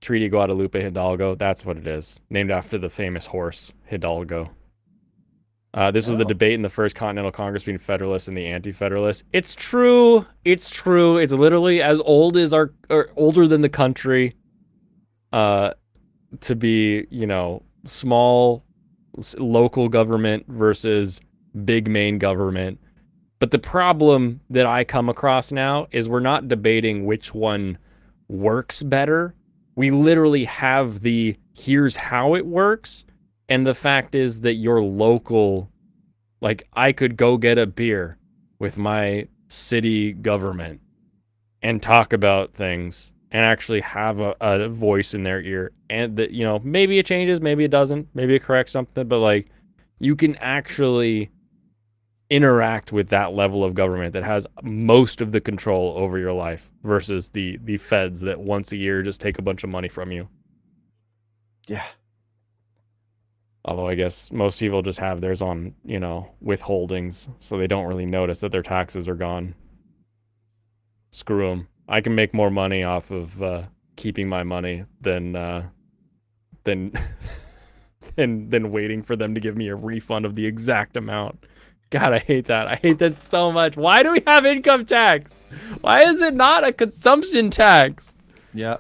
Treaty Guadalupe Hidalgo, that's what it is. Named after the famous horse Hidalgo. This was the Oh, debate in the first Continental Congress between Federalists and the Anti-Federalists. It's true. It's true. It's literally as old as our, or older than the country. Uh, to be, small local government versus big main government. But the problem that I come across now is we're not debating which one works better. We literally have the here's how it works. And the fact is that your local, like, I could go get a beer with my city government and talk about things and actually have a voice in their ear. And that, maybe it changes, maybe it doesn't, maybe it corrects something, but like, you can actually interact with that level of government that has most of the control over your life versus the feds that once a year just take a bunch of money from you. yeah. Although I guess most people just have theirs on, withholdings, so they don't really notice that their taxes are gone. Screw them. I can make more money off of keeping my money than than waiting for them to give me a refund of the exact amount. God, I hate that. I hate that so much. Why do we have income tax? Why is it not a consumption tax? Yeah.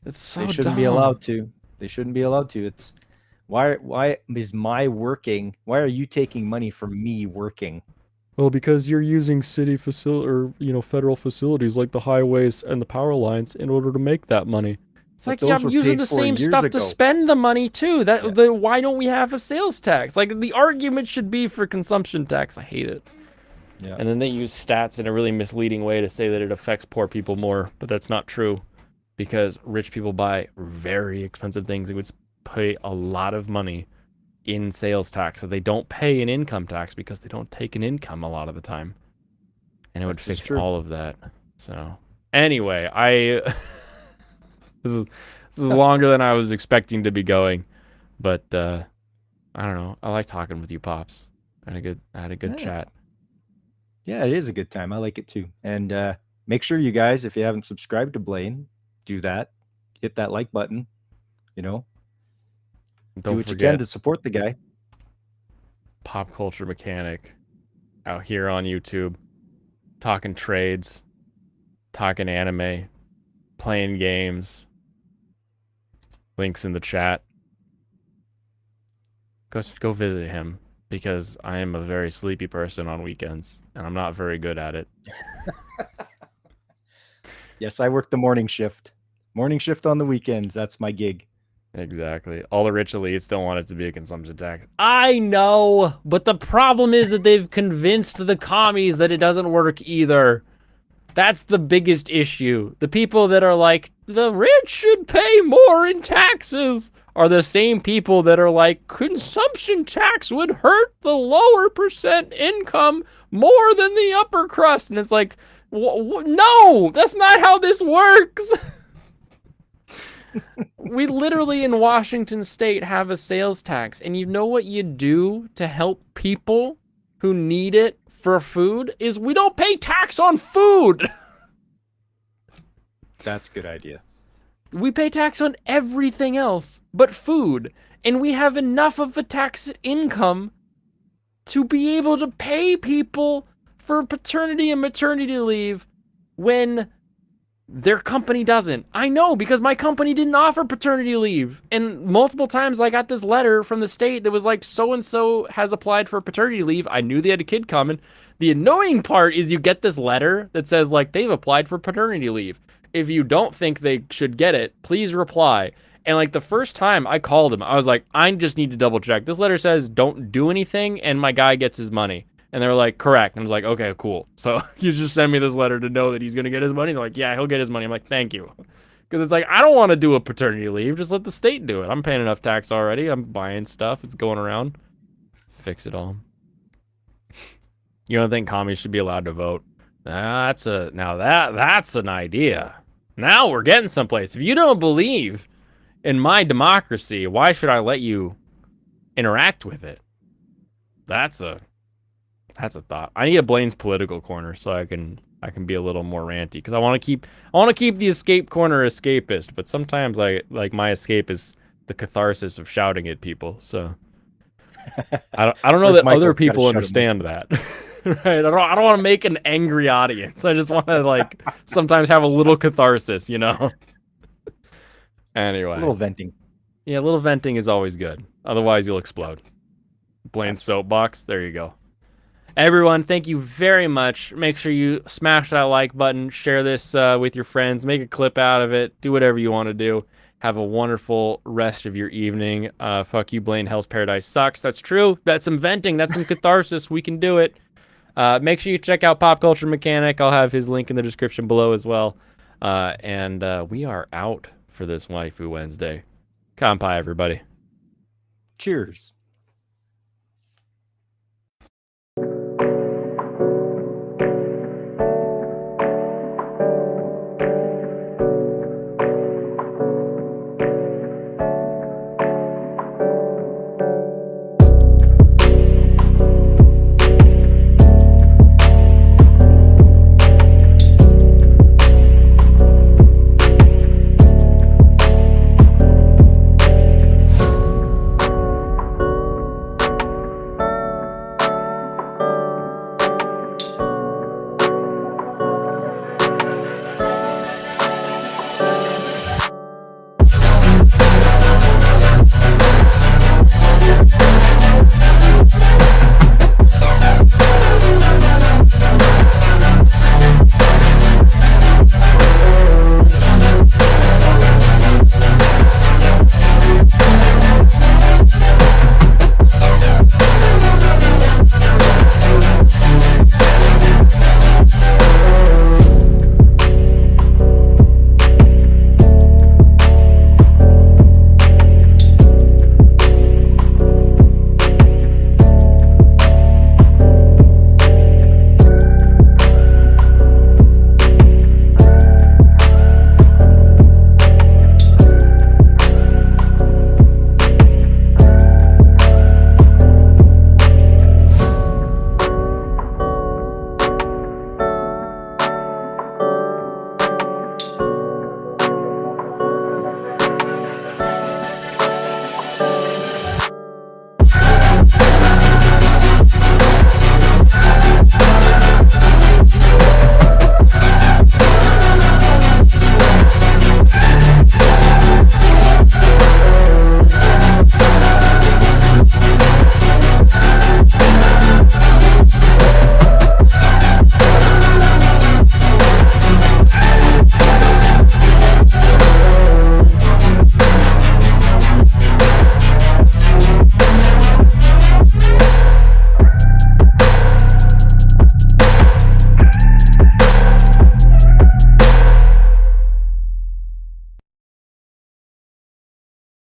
It's so They shouldn't be allowed dumb. to. They shouldn't be allowed to. It's Why is my working? Why are you taking money from me working? Well, because you're using city facility or federal facilities like the highways and the power lines in order to make that money. It's But like, yeah, those I'm were using paid the for same years stuff to ago. spend the money too. Yeah. Why don't we have a sales tax? Like the argument should be for consumption tax. I hate it. Yeah. And then they use stats in a really misleading way to say that it affects poor people more, but that's not true because rich people buy very expensive things. They would pay a lot of money in sales tax, so they don't pay an income tax because they don't take an income a lot of the time. And it would fix true. all of that. So anyway, this is longer than I was expecting to be going, but I don't know. I like talking with you, Pops. I had a good chat. Yeah, it is a good time. I like it too. And make sure you guys, if you haven't subscribed to Blaine, do that. Hit that like button. Do Don't what you forget can to support the guy. Pop Culture Mechanic out here on YouTube, talking trades, talking anime, playing games. Links in the chat. Go visit him because I am a very sleepy person on weekends and I'm not very good at it. Yes, I work the morning shift. Morning shift on the weekends. That's my gig. Exactly. All the rich elites don't want it to be a consumption tax. I know, but the problem is that they've convinced the commies that it doesn't work either. That's the biggest issue. The people that are like, the rich should pay more in taxes are the same people that are like, consumption tax would hurt the lower percent income more than the upper crust. And it's like, no, that's not how this works. We literally in Washington State have a sales tax. And you know what you do to help people who need it for food is we don't pay tax on food. That's a good idea. We pay tax on everything else but food. And we have enough of a tax income to be able to pay people for paternity and maternity leave when their company doesn't. I know, because my company didn't offer paternity leave. And multiple times I got this letter from the state that was like, so-and-so has applied for paternity leave. I knew they had a kid coming. The annoying part is you get this letter that says like, they've applied for paternity leave. If you don't think they should get it, please reply. And like the first time I called him, I was like, I just need to double check. This letter says don't do anything and my guy gets his money. And they were like, correct. And I was like, okay, cool. So you just send me this letter to know that he's going to get his money. They're like, yeah, he'll get his money. I'm like, thank you. Because it's like, I don't want to do a paternity leave. Just let the state do it. I'm paying enough tax already. I'm buying stuff. It's going around. Fix it all. You don't think commies should be allowed to vote? That's an idea. Now we're getting someplace. If you don't believe in my democracy, why should I let you interact with it? That's a thought. I need a Blaine's political corner so I can be a little more ranty because I want to keep the escape corner escapist, but sometimes my escape is the catharsis of shouting at people. So I don't know that other people understand that. Right? I don't want to make an angry audience. I just want to like sometimes have a little catharsis, Anyway. A little venting. Yeah, a little venting is always good. Otherwise you'll explode. Blaine's soapbox. There you go. Everyone, thank you very much. Make sure you smash that like button, share this with your friends, make a clip out of it, do whatever you want to do. Have a wonderful rest of your evening. Fuck you, Blaine. Hell's Paradise sucks. That's true. That's some venting. That's some catharsis. We can do it. Make sure you check out Pop Culture Mechanic. I'll have his link in the description below as well. And we are out for this Waifu Wednesday. Kanpai, everybody. Cheers.